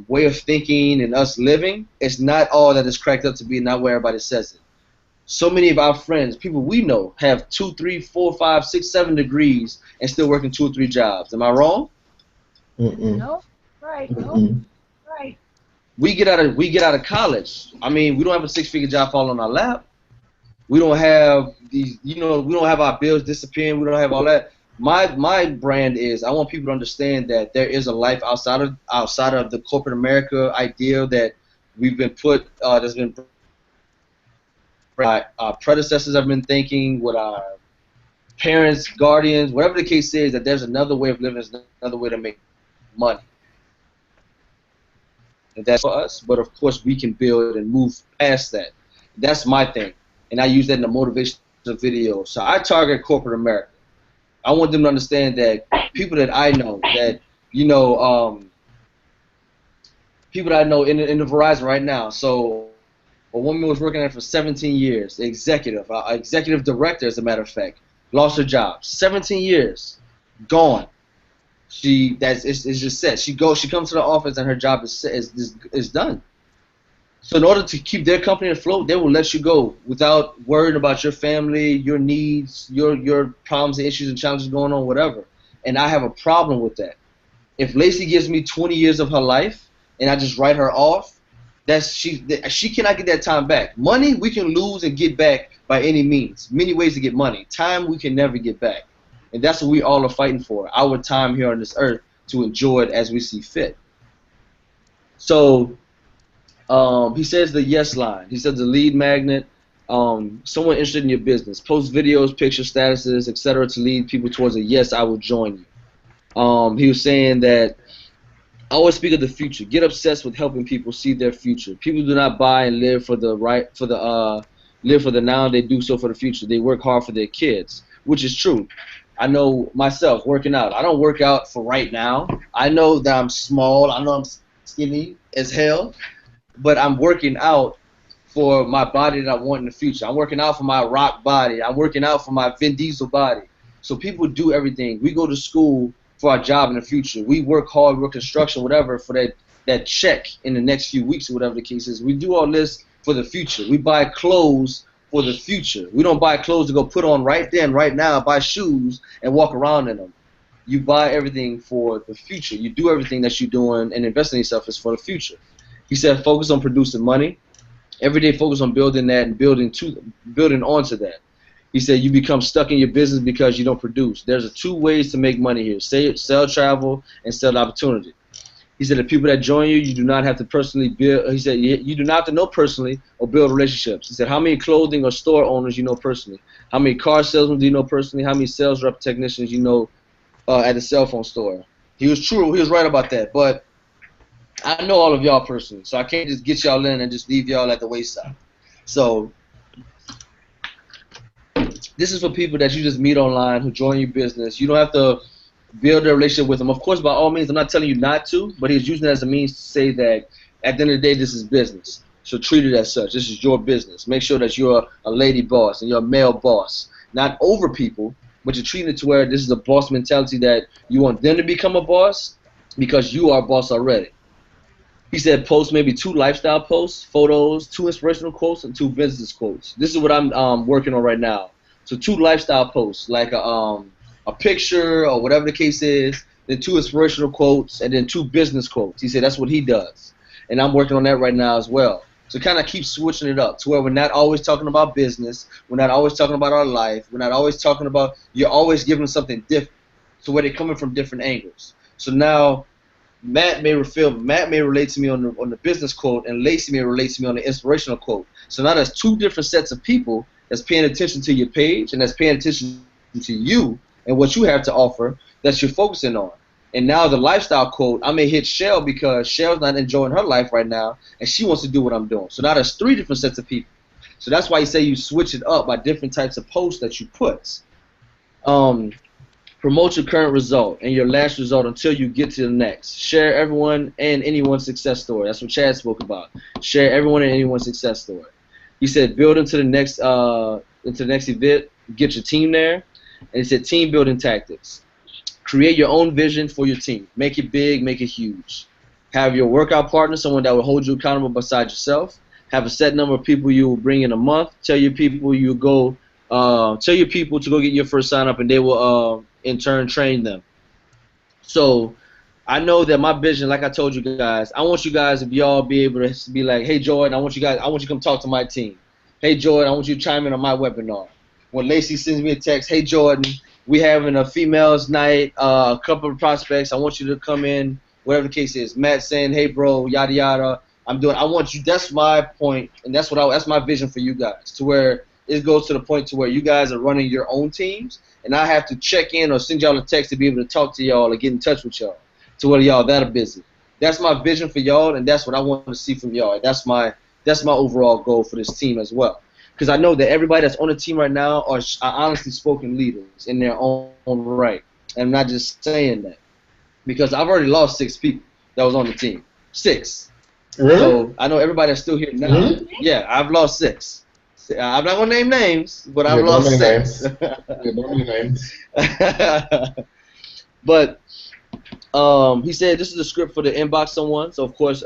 way of thinking and us living is not all that it's cracked up to be, not where everybody says it. So many of our friends, people we know, have 2, 3, 4, 5, 6, 7 degrees and still working 2 or 3 jobs. Am I wrong? No, right. No, right. We get out of college. I mean, we don't have a 6-figure job falling on our lap. We don't have these, we don't have our bills disappearing. We don't have all that. My brand is, I want people to understand that there is a life outside of the corporate America ideal that we've been put. That's been our predecessors have been thinking, what our parents, guardians, whatever the case is, that there's another way of living, there's another way to make money. And that's for us. But of course, we can build and move past that. That's my thing. And I use that in the motivational video. So I target corporate America. I want them to understand that people that I know, that, people that I know in the Verizon right now. So a woman was working there for 17 years, executive director, as a matter of fact, lost her job. 17 years, gone. It's just set. She comes to the office and her job is done. So in order to keep their company afloat, they will let you go without worrying about your family, your needs, your problems, issues, and challenges going on, whatever. And I have a problem with that. If Lacey gives me 20 years of her life and I just write her off, she cannot get that time back. Money we can lose and get back by any means. Many ways to get money. Time we can never get back. And that's what we all are fighting for. Our time here on this earth to enjoy it as we see fit. So he says the yes line. He says the lead magnet. Someone interested in your business. Post videos, pictures, statuses, etc. to lead people towards a yes, I will join you. He was saying that I always speak of the future. Get obsessed with helping people see their future. People do not buy and live for the now. They do so for the future. They work hard for their kids, which is true. I know myself working out. I don't work out for right now. I know that I'm small. I know I'm skinny as hell, but I'm working out for my body that I want in the future. I'm working out for my Rock body. I'm working out for my Vin Diesel body. So people do everything. We go to school for our job in the future. We work hard, work construction, whatever, for that check in the next few weeks or whatever the case is. We do all this for the future. We buy clothes for the future. We don't buy clothes to go put on right then, right now, buy shoes and walk around in them. You buy everything for the future. You do everything that you're doing and investing in yourself is for the future. He said focus on producing money. Every day focus on building that and building onto that. He said you become stuck in your business because you don't produce. There's two ways to make money here. Sell travel and sell opportunity. He said the people that join you, you do not have to personally build. He said you do not have to know personally or build relationships. He said how many clothing or store owners you know personally? How many car salesmen do you know personally? How many sales rep technicians you know at the cell phone store? He was true. He was right about that. But I know all of y'all personally, so I can't just get y'all in and just leave y'all at the wayside. So this is for people that you just meet online who join your business. You don't have to build a relationship with them. Of course, by all means, I'm not telling you not to, but he's using it as a means to say that at the end of the day, this is business. So treat it as such. This is your business. Make sure that you're a lady boss and you're a male boss. Not over people, but you're treating it to where this is a boss mentality that you want them to become a boss because you are a boss already. He said post maybe 2 lifestyle posts, photos, 2 inspirational quotes, and 2 business quotes. This is what I'm working on right now. So 2 lifestyle posts, like a picture or whatever the case is, then 2 inspirational quotes, and then 2 business quotes. He said that's what he does. And I'm working on that right now as well. So kind of keep switching it up to where we're not always talking about business, we're not always talking about our life, we're not always talking about, you're always giving something different, so where they're coming from different angles. So now Matt may relate to me on the business quote, and Lacey may relate to me on the inspirational quote. So now there's 2 different sets of people that's paying attention to your page and that's paying attention to you and what you have to offer that you're focusing on. And now the lifestyle quote, I may hit Shell because Shell's not enjoying her life right now and she wants to do what I'm doing. So now there's 3 different sets of people. So that's why you say you switch it up by different types of posts that you put. Promote your current result and your last result until you get to the next. Share everyone and anyone's success story. That's what Chad spoke about. Share everyone and anyone's success story. He said build into the next event. Get your team there. And he said team building tactics. Create your own vision for your team. Make it big. Make it huge. Have your workout partner, someone that will hold you accountable beside yourself. Have a set number of people you will bring in a month. Tell your people to go get your first sign up, and they will in turn train them. So I know that my vision, like I told you guys, I want you guys to be able to be like, hey Jordan, I want you to come talk to my team. Hey Jordan, I want you to chime in on my webinar. When Lacey sends me a text, hey Jordan, we having a females night, a couple of prospects, I want you to come in, whatever the case is. Matt saying, hey bro, yada yada. I want you, that's my point, and that's my vision for you guys, to where it goes to the point to where you guys are running your own teams, and I have to check in or send y'all a text to be able to talk to y'all or get in touch with y'all, to where y'all that are busy. That's my vision for y'all, and that's what I want to see from y'all. That's my overall goal for this team as well. Because I know that everybody that's on the team right now are honestly spoken leaders in their own right. And I'm not just saying that. Because I've already lost 6 people that was on the team. 6. Really? So I know everybody that's still here now. Really? Yeah, I've lost 6. I'm not going to name names, but I've lost 6. Don't name names. But he said this is the script for the inbox someone. So, of course,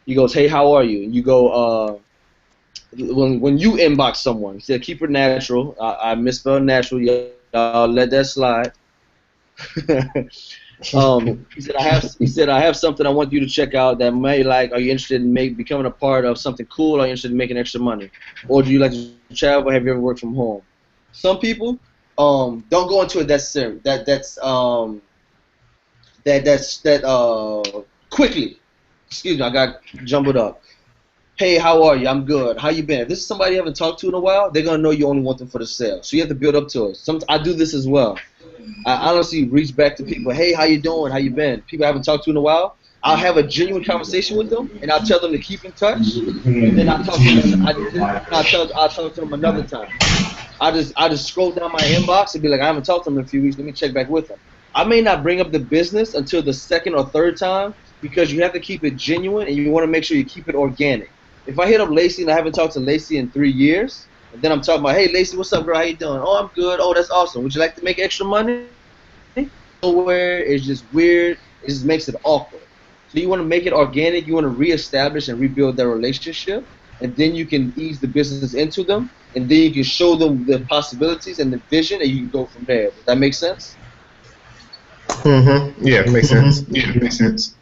he goes, hey, how are you? And you go, when you inbox someone, he said keep it natural. I misspelled natural. Y'all let that slide. He said I have something I want you to check out that may like. Are you interested in becoming a part of something cool? Are you interested in making extra money, or do you like to travel? Have you ever worked from home? Some people don't go into it necessarily. Quickly. Excuse me, I got jumbled up. Hey, how are you? I'm good. How you been? If this is somebody you haven't talked to in a while, they're gonna know you only want them for the sale. So you have to build up to it. I do this as well. I honestly reach back to people. Hey, how you doing? How you been? People I haven't talked to in a while. I'll have a genuine conversation with them, and I'll tell them to keep in touch. And then I'll talk to them. I'll talk to them another time. I just scroll down my inbox and be like, I haven't talked to them in a few weeks. Let me check back with them. I may not bring up the business until the second or third time because you have to keep it genuine and you want to make sure you keep it organic. If I hit up Lacey and I haven't talked to Lacey in 3 years, and then I'm talking about, hey, Lacey, what's up, girl? How you doing? Oh, I'm good. Oh, that's awesome. Would you like to make extra money? Nowhere. It's just weird. It just makes it awkward. So you want to make it organic. You want to reestablish and rebuild that relationship, and then you can ease the business into them, and then you can show them the possibilities and the vision, and you can go from there. Does that make sense? Yeah, it makes sense. Yeah, it makes sense.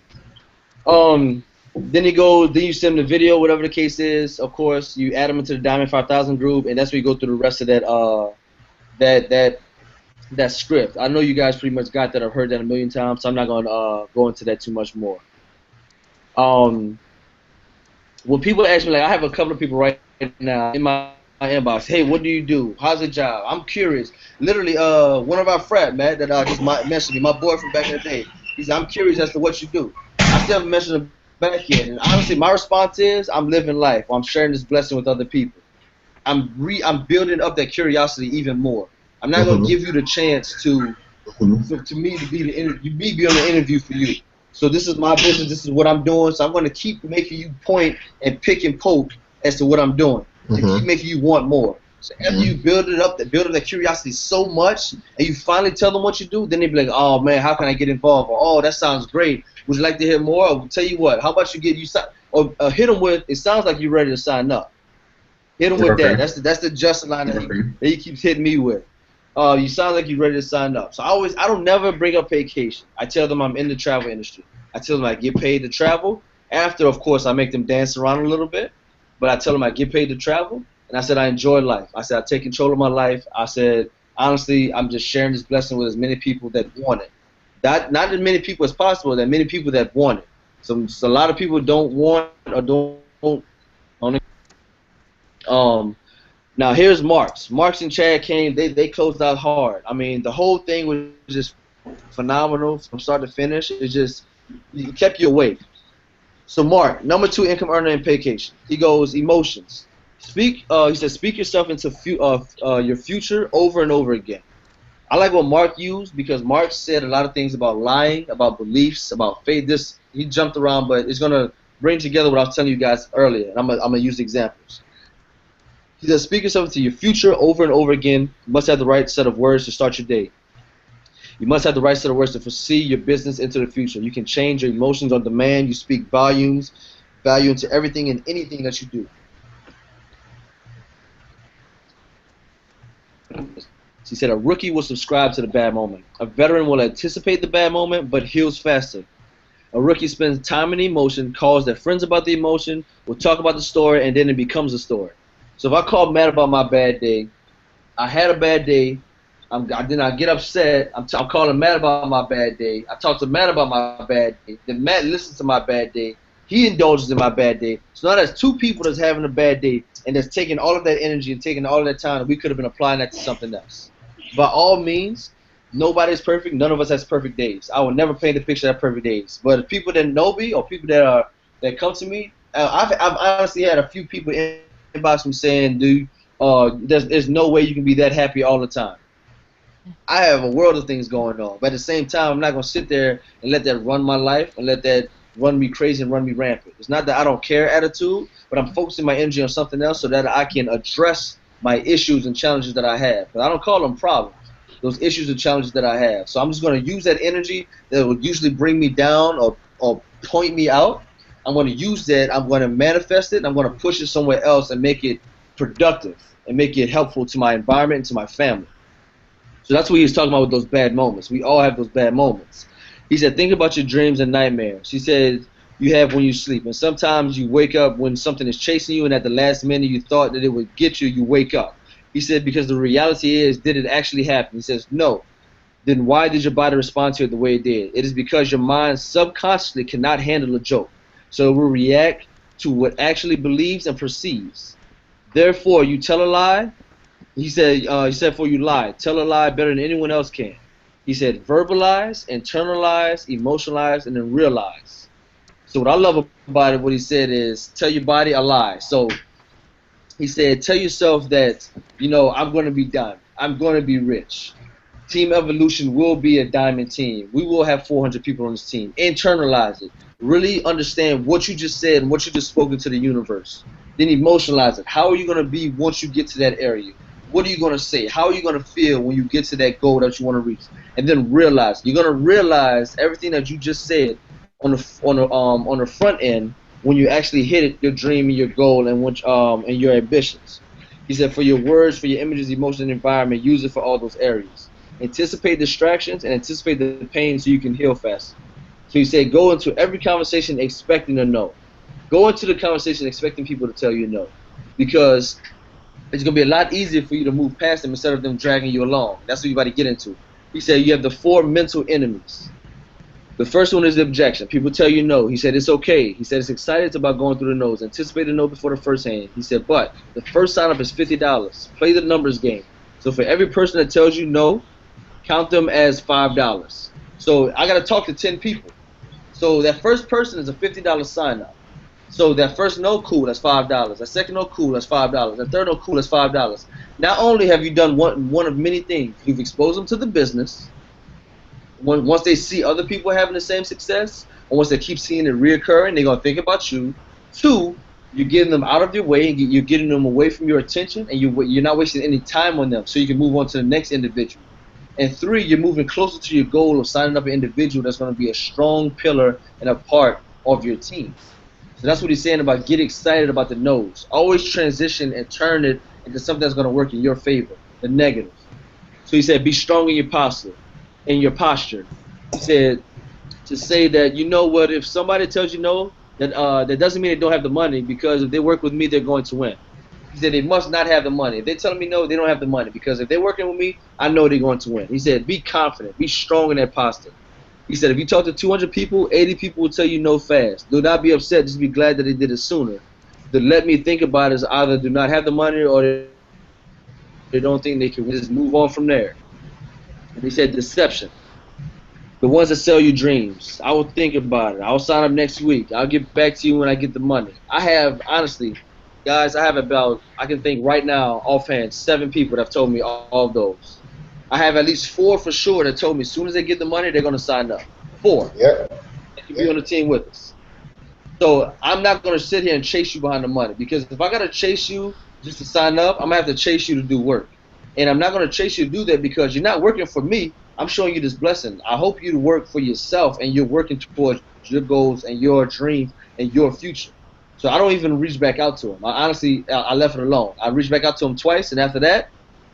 Then you send them the video, whatever the case is. Of course, you add them into the Diamond 5000 group, and that's where you go through the rest of that script. I know you guys pretty much got that. I've heard that a million times, so I'm not going to go into that too much more. When people ask me, like, I have a couple of people right now in my inbox. Hey, what do you do? How's the job? I'm curious. Literally, one of our frat, Matt, that just mentioned me, my boy from back in the day. He said, I'm curious as to what you do. I still haven't mentioned him back yet. And honestly, my response is, I'm living life. I'm sharing this blessing with other people. I'm building up that curiosity even more. I'm not going to give you the chance to be on the interview for you. So this is my business. This is what I'm doing. So I'm going to keep making you point and pick and poke as to what I'm doing. To keep making you want more. So after you build up that curiosity so much, and you finally tell them what you do, then they be like, oh man, how can I get involved? Or, oh, that sounds great. Would you like to hear more? Or tell you what, how about you or hit them with, it sounds like you're ready to sign up. Hit them with that. That's the just line that he keeps hitting me with. You sound like you're ready to sign up. So I don't never bring up vacation. I tell them I'm in the travel industry. I tell them I get paid to travel. After, of course, I make them dance around a little bit. But I tell them I get paid to travel. And I said I enjoy life. I said I take control of my life. I said, honestly, I'm just sharing this blessing with as many people that want it. Not as many people as possible, that many people that want it. So a lot of people don't want or don't. Now here's Marks. Marks and Chad came. They closed out hard. I mean, the whole thing was just phenomenal from start to finish. It kept you awake. So Mark, number 2 income earner in vacation. He goes emotions. He says speak yourself into your future over and over again. I like what Mark used because Mark said a lot of things about lying, about beliefs, about faith. He jumped around, but it's gonna bring together what I was telling you guys earlier. And I'm gonna use examples. He says speak yourself into your future over and over again. You must have the right set of words to start your day. You must have the right set of words to foresee your business into the future. You can change your emotions on demand. You speak value into everything and anything that you do. He said a rookie will subscribe to the bad moment. A veteran will anticipate the bad moment but heals faster. A rookie spends time in the emotion, calls their friends about the emotion, will talk about the story, and then it becomes a story. So if I call Matt about my bad day, I had a bad day, then I get upset, I'm calling Matt about my bad day, I talk to Matt about my bad day, then Matt listens to my bad day, he indulges in my bad day. So now there's 2 people that's having a bad day and that's taking all of that energy and taking all of that time, and we could have been applying that to something else. By all means, nobody's perfect. None of us has perfect days. I will never paint a picture of perfect days. But people that know me or people that come to me, I've honestly had a few people inbox me saying, dude, there's no way you can be that happy all the time. I have a world of things going on. But at the same time, I'm not going to sit there and let that run my life and let that run me crazy and run me rampant. It's not that I don't care attitude, but I'm focusing my energy on something else so that I can address my issues and challenges that I have. But I don't call them problems. Those issues and challenges that I have. So I'm just going to use that energy that would usually bring me down or point me out. I'm going to use that. I'm going to manifest it. And I'm going to push it somewhere else and make it productive and make it helpful to my environment and to my family. So that's what he was talking about with those bad moments. We all have those bad moments. He said, think about your dreams and nightmares. He said, you have when you sleep. And sometimes you wake up when something is chasing you, and at the last minute you thought that it would get you, you wake up. He said, because the reality is, did it actually happen? He says, no. Then why did your body respond to it the way it did? It is because your mind subconsciously cannot handle a joke. So it will react to what actually believes and perceives. Therefore, you tell a lie. He said, for you lie. Tell a lie better than anyone else can. He said, verbalize, internalize, emotionalize, and then realize. So what I love about it, what he said is, tell your body a lie. So he said, tell yourself that, you know, I'm going to be done. I'm going to be rich. Team Evolution will be a diamond team. We will have 400 people on this team. Internalize it. Really understand what you just said and what you just spoken to the universe. Then emotionalize it. How are you going to be once you get to that area? What are you going to say? How are you going to feel when you get to that goal that you want to reach? And then realize. You're going to realize everything that you just said on the front end when you actually hit it, your dream and your goal and your ambitions. He said, for your words, for your images, emotions, and environment, use it for all those areas. Anticipate distractions and anticipate the pain so you can heal faster. So he said, go into every conversation expecting a no. Go into the conversation expecting people to tell you no. Because it's going to be a lot easier for you to move past them instead of them dragging you along. That's what you got to get into. He said, you have the 4 mental enemies. The first one is the objection. People tell you no. He said, it's okay. He said, it's excited. It's about going through the no's. Anticipate the no before the first hand. He said, but the first sign up is $50. Play the numbers game. So for every person that tells you no, count them as $5. So I got to talk to 10 people. So that first person is a $50 sign up. So that first no, cool, that's $5. That second no, cool, that's $5. That third no, cool, that's $5. Not only have you done one of many things, you've exposed them to the business. Once they see other people having the same success, and once they keep seeing it reoccurring, they're going to think about you. 2, you're getting them out of your way, and you're getting them away from your attention, and you're not wasting any time on them so you can move on to the next individual. And 3, you're moving closer to your goal of signing up an individual that's going to be a strong pillar and a part of your team. So that's what he's saying about get excited about the no's. Always transition and turn it into something that's going to work in your favor, the negative. So he said, be strong in your posture. He said to say that, you know what, if somebody tells you no, that doesn't mean they don't have the money, because if they work with me, they're going to win. He said they must not have the money. If they're telling me no, they don't have the money, because if they're working with me, I know they're going to win. He said, be confident, be strong in that posture. He said, if you talk to 200 people, 80 people will tell you no fast. Do not be upset, just be glad that they did it sooner. The let me think about it is either do not have the money or they don't think they can just move on from there. And he said, deception. The ones that sell you dreams. I will think about it. I'll sign up next week. I'll get back to you when I get the money. I have, honestly, guys, I have about, I can think right now, offhand, 7 people that have told me all of those. I have at least 4 for sure that told me as soon as they get the money, they're going to sign up. 4. Yeah. They can be on the team with us. So I'm not going to sit here and chase you behind the money, because if I got to chase you just to sign up, I'm going to have to chase you to do work. And I'm not going to chase you to do that because you're not working for me. I'm showing you this blessing. I hope you to work for yourself and you're working towards your goals and your dreams and your future. So I don't even reach back out to him. I left it alone. I reached back out to him twice, and after that,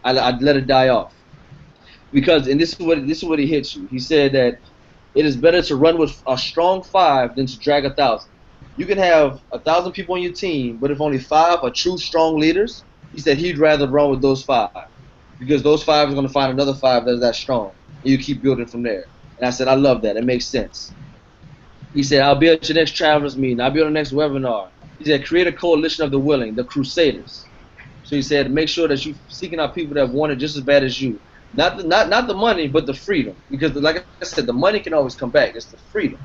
I let it die off. Because, and this is what he hits you. He said that it is better to run with a strong 5 than to drag 1,000. You can have 1,000 people on your team, but if only 5 are true strong leaders, he said he'd rather run with those 5, because those 5 is going to find another 5 that's that strong, and you keep building from there. And I said, I love that. It makes sense. He said, I'll be at your next travelers meeting. I'll be on the next webinar. He said, create a coalition of the willing, the crusaders. So he said, make sure that you're seeking out people that want it just as bad as you. Not the money, but the freedom. Because like I said, the money can always come back. It's the freedom.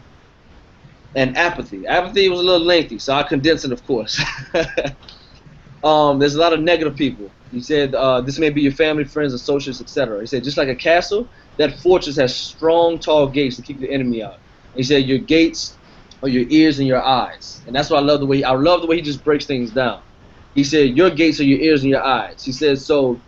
And apathy. Apathy was a little lengthy, so I condensed it, of course. There's a lot of negative people. He said, this may be your family, friends, associates, etc. He said, just like a castle, that fortress has strong, tall gates to keep the enemy out. He said, your gates are your ears and your eyes. And that's why I love the way he just breaks things down. He said, your gates are your ears and your eyes. He said, so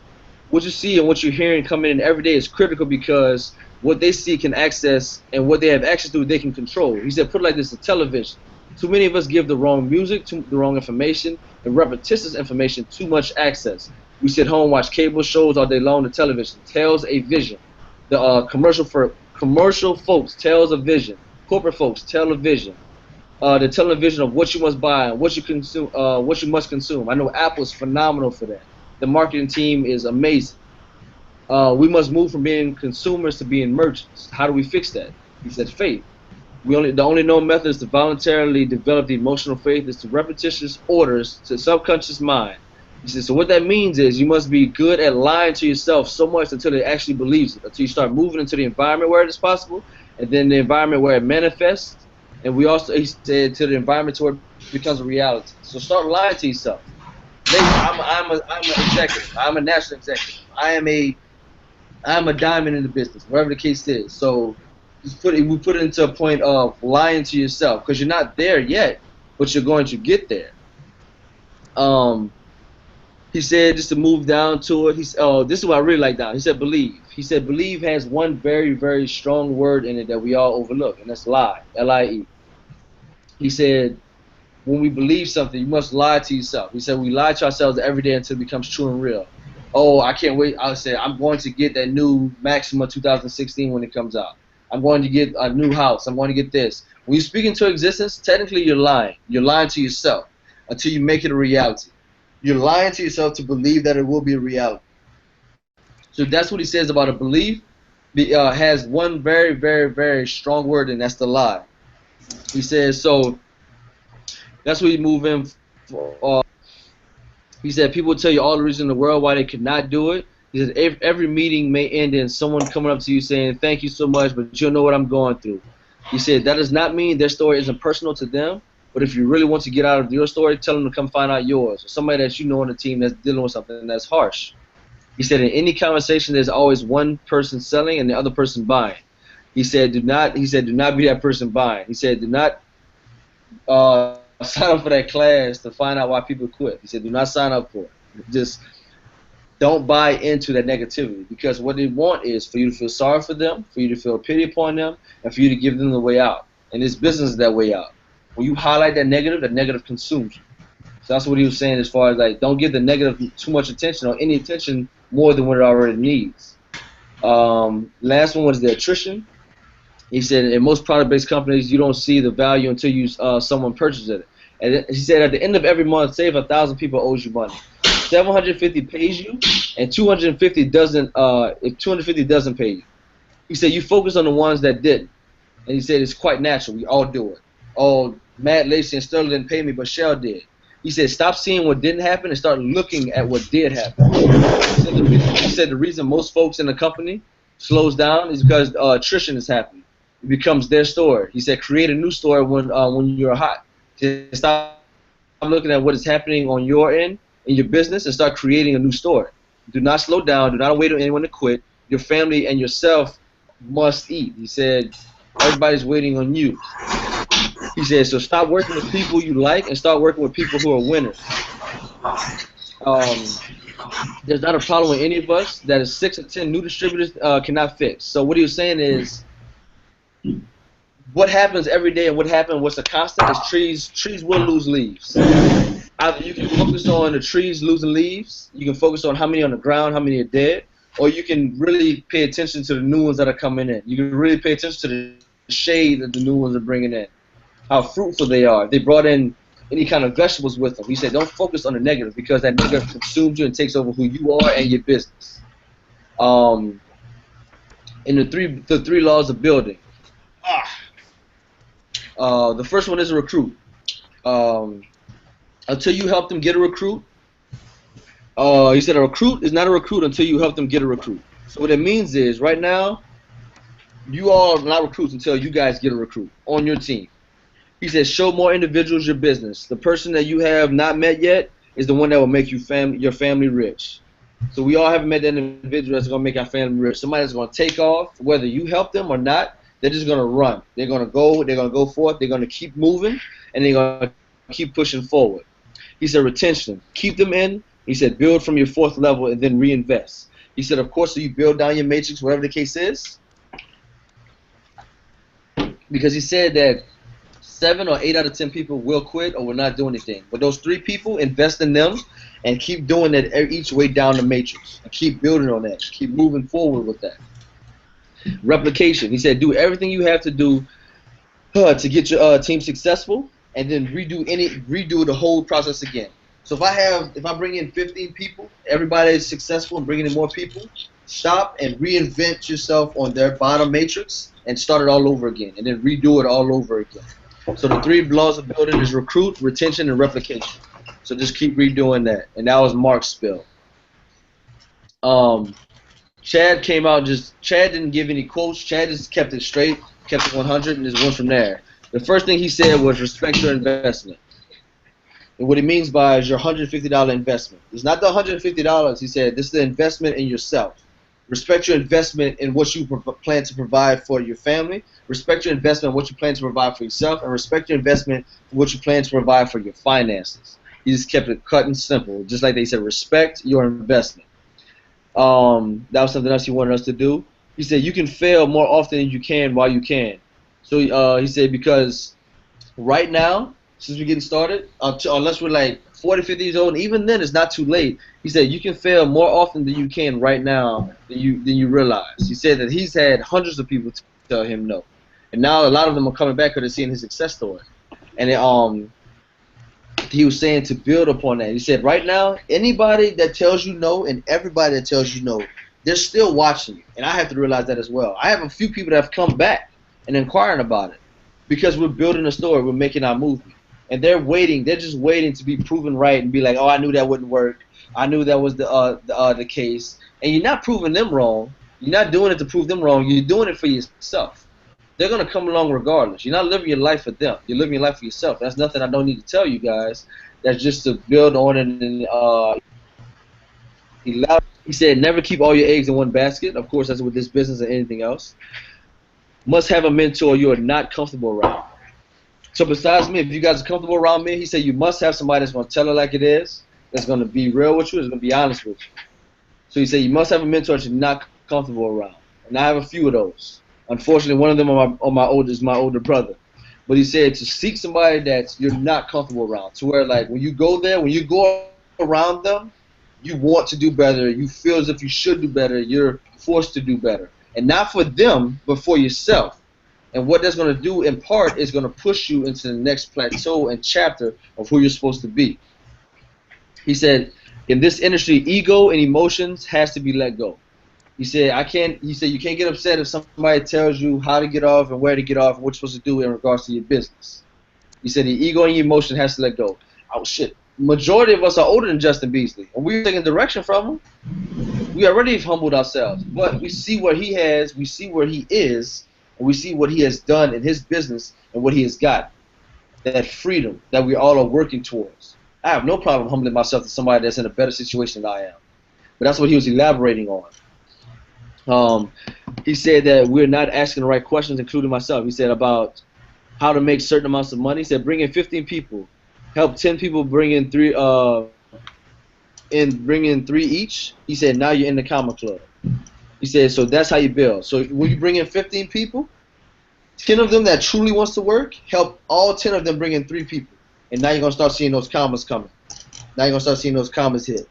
what you see and what you're hearing coming in every day is critical, because what they see can access, and what they have access to, they can control. He said, put it like this, the television. Too many of us give the wrong music, the wrong information, and repetitious information too much access. We sit home, watch cable shows all day long. The television tells a vision. The commercial for Commercial folks tells a vision. Corporate folks tell a vision. They're telling a vision of what you must buy, what you consume, what you must consume. I know Apple's phenomenal for that. The marketing team is amazing. We must move from being consumers to being merchants. How do we fix that? He said faith. The only known method is to voluntarily develop the emotional faith is to repetitious orders to the subconscious mind. He said, so what that means is you must be good at lying to yourself so much until it actually believes it, until you start moving into the environment where it is possible, and then the environment where it manifests, and we also, he said, to the environment where it becomes a reality. So start lying to yourself. I'm an executive. I'm a national executive. I'm a diamond in the business, whatever the case is. So we put it into a point of lying to yourself because you're not there yet, but you're going to get there. He said just to move down to it. This is what I really like down. He said believe. He said believe has one very, very strong word in it that we all overlook, and that's lie. L-I-E. He said when we believe something, you must lie to yourself. He said we lie to ourselves every day until it becomes true and real. Oh, I can't wait. I said I'm going to get that new Maxima 2016 when it comes out. I'm going to get a new house. I'm going to get this. When you speak into existence, technically you're lying. You're lying to yourself until you make it a reality. You're lying to yourself to believe that it will be a reality. So that's what he says about a belief. Has one very, very, very strong word, and that's the lie. He says, so that's what he move in for. He said people tell you all the reason in the world why they could not do it. He said every meeting may end in someone coming up to you saying, thank you so much, but you don't know what I'm going through. He said that does not mean their story isn't personal to them, but if you really want to get out of your story, tell them to come find out yours, or somebody that you know on the team that's dealing with something that's harsh. He said in any conversation there's always one person selling and the other person buying. He said do not be that person buying. He said do not sign up for that class to find out why people quit. He said do not sign up for it. Just don't buy into that negativity, because what they want is for you to feel sorry for them, for you to feel pity upon them, and for you to give them the way out. And this business is that way out. When you highlight that negative consumes you. So that's what he was saying as far as like don't give the negative too much attention or any attention more than what it already needs. Last one was the attrition. He said in most product-based companies you don't see the value until you someone purchases it. And he said at the end of every month, say if 1,000 people owes you money, 750 pays you, and 250 doesn't. If 250 doesn't pay you, he said you focus on the ones that didn't. And he said it's quite natural. We all do it. Oh, Matt, Lacey, and Sterling didn't pay me, but Shell did. He said stop seeing what didn't happen and start looking at what did happen. He said the reason most folks in the company slows down is because attrition is happening. It becomes their story. He said create a new story when you're hot. He said, stop looking at what is happening on your end in your business and start creating a new story. Do not slow down. Do not wait on anyone to quit. Your family and yourself must eat. He said everybody's waiting on you. He said so stop working with people you like and start working with people who are winners. There's not a problem with any of us that is 6 or 10 new distributors cannot fix. So what he was saying is what happens every day and what's a constant is trees will lose leaves. Either you can focus on the trees losing leaves, you can focus on how many on the ground, how many are dead, or you can really pay attention to the new ones that are coming in. You can really pay attention to the shade that the new ones are bringing in, how fruitful they are. They brought in any kind of vegetables with them. He said don't focus on the negative because that negative consumes you and takes over who you are and your business. In the three laws of building. The first one is a recruit. Until you help them get a recruit, he said a recruit is not a recruit until you help them get a recruit. So what it means is right now, you all are not recruits until you guys get a recruit on your team. He says show more individuals your business. The person that you have not met yet is the one that will make your family rich. So we all haven't met that individual that's going to make our family rich. Somebody that's going to take off, whether you help them or not. They're just going to run. They're going to go forth. They're going to keep moving, and they're going to keep pushing forward. He said retention. Keep them in. He said build from your 4th level and then reinvest. He said, of course, so you build down your matrix, whatever the case is. Because he said that 7 or 8 out of 10 people will quit or will not do anything. But those 3 people, invest in them and keep doing that each way down the matrix. And keep building on that. Keep moving forward with that. Replication. He said do everything you have to do to get your team successful, and then redo the whole process again. So if I bring in 15 people, everybody is successful and bringing in more people, stop and reinvent yourself on their bottom matrix and start it all over again, and then redo it all over again. So the 3 laws of building is recruit, retention, and replication. So just keep redoing that. And that was Mark's spill. Chad came out Chad didn't give any quotes. Chad just kept it straight, kept it 100, and just went from there. The first thing he said was respect your investment. And what he means by is your $150 investment. It's not the $150. He said this is the investment in yourself. Respect your investment in what you plan to provide for your family. Respect your investment in what you plan to provide for yourself. And respect your investment in what you plan to provide for your finances. He just kept it cut and simple. Just like they said, respect your investment. That was something else he wanted us to do. He said you can fail more often than you can while you can. So he said because right now, since we're getting started, unless we're like 40, 50 years old, and even then it's not too late. He said you can fail more often than you can right now than you realize. He said that he's had hundreds of people tell him no, and now a lot of them are coming back because they're seeing his success story. And he was saying to build upon that. He said right now, anybody that tells you no and everybody that tells you no, they're still watching you, and I have to realize that as well. I have a few people that have come back and inquiring about it because we're building a story, we're making our movement. And they're waiting. They're just waiting to be proven right and be like, oh, I knew that wouldn't work. I knew that was the case. And you're not proving them wrong. You're not doing it to prove them wrong. You're doing it for yourself. They're going to come along regardless. You're not living your life for them. You're living your life for yourself. That's nothing I don't need to tell you guys. That's just to build on it. And he said, never keep all your eggs in one basket. Of course, that's with this business or anything else. Must have a mentor you are not comfortable around. So besides me, if you guys are comfortable around me, he said you must have somebody that's going to tell it like it is, that's going to be real with you, that's going to be honest with you. So he said you must have a mentor that you're not comfortable around. And I have a few of those. Unfortunately, one of them is my older brother. But he said to seek somebody that you're not comfortable around, to where like when you go there, when you go around them, you want to do better, you feel as if you should do better, you're forced to do better. And not for them, but for yourself. And what that's going to do, in part, is going to push you into the next plateau and chapter of who you're supposed to be. He said, in this industry, ego and emotions has to be let go. He said, you can't get upset if somebody tells you how to get off and where to get off and what you're supposed to do in regards to your business. He said, the ego and your emotion has to let go. Oh, shit. Majority of us are older than Justin Beasley, and we're taking direction from him. We already humbled ourselves, but we see where he has, we see where he is, and we see what he has done in his business and what he has got. That freedom that we all are working towards. I have no problem humbling myself to somebody that's in a better situation than I am. But that's what he was elaborating on. He said that we're not asking the right questions, including myself. He said about how to make certain amounts of money. He said bring in 15 people. Help 10 people bring in three each. He said now you're in the Comma Club. He said, so that's how you build. So when you bring in 15 people, 10 of them that truly wants to work, help all 10 of them bring in 3 people. And now you're going to start seeing those commas coming. Now you're going to start seeing those commas hit.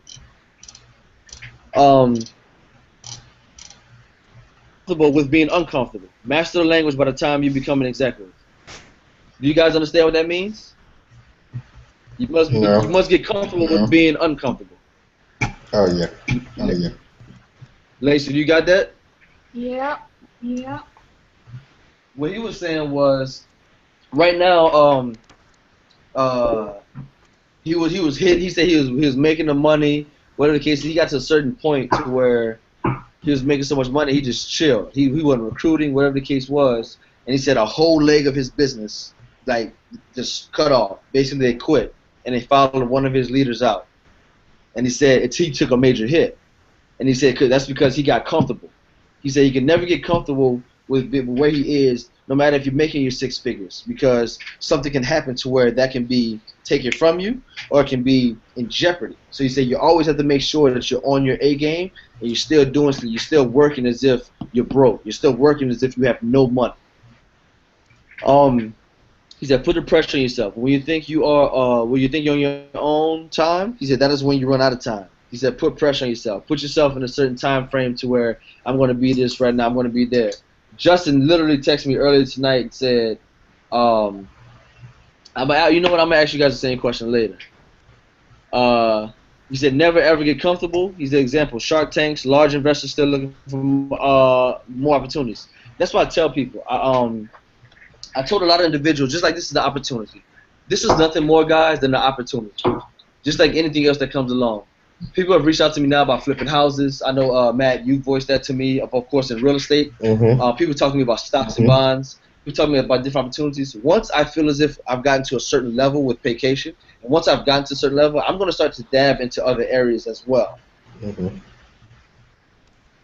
With being uncomfortable. Master the language by the time you become an executive. Do you guys understand what that means? You must get comfortable with being uncomfortable. Oh, yeah. Oh, yeah. Lacey, you got that? Yeah. What he was saying was, right now, he was hit. He said he was making the money. Whatever the case, he got to a certain point to where he was making so much money, he just chilled. He wasn't recruiting, whatever the case was, and he said a whole leg of his business like just cut off. Basically, they quit and they followed one of his leaders out. And he said he took a major hit. And he said that's because he got comfortable. He said he can never get comfortable with where he is, no matter if you're making your 6 figures, because something can happen to where that can be taken from you or it can be in jeopardy. So he said you always have to make sure that you're on your A game and you're still doing something. You're still working as if you're broke. You're still working as if you have no money. He said put the pressure on yourself. When you think you're on your own time, he said that is when you run out of time. He said, put pressure on yourself. Put yourself in a certain time frame to where I'm going to be this right now. I'm going to be there. Justin literally texted me earlier tonight and said, you know what? I'm gonna ask you guys the same question later. He said never ever get comfortable. He's the example. Shark Tanks, large investors still looking for more opportunities. That's why I tell people. I told a lot of individuals, just like this is the opportunity. This is nothing more, guys, than the opportunity. Just like anything else that comes along. People have reached out to me now about flipping houses. I know, Matt, you voiced that to me, of course, in real estate. People talk to me about stocks and bonds. People talk to me about different opportunities. Once I feel as if I've gotten to a certain level with vacation, and once I've gotten to a certain level, I'm going to start to dab into other areas as well.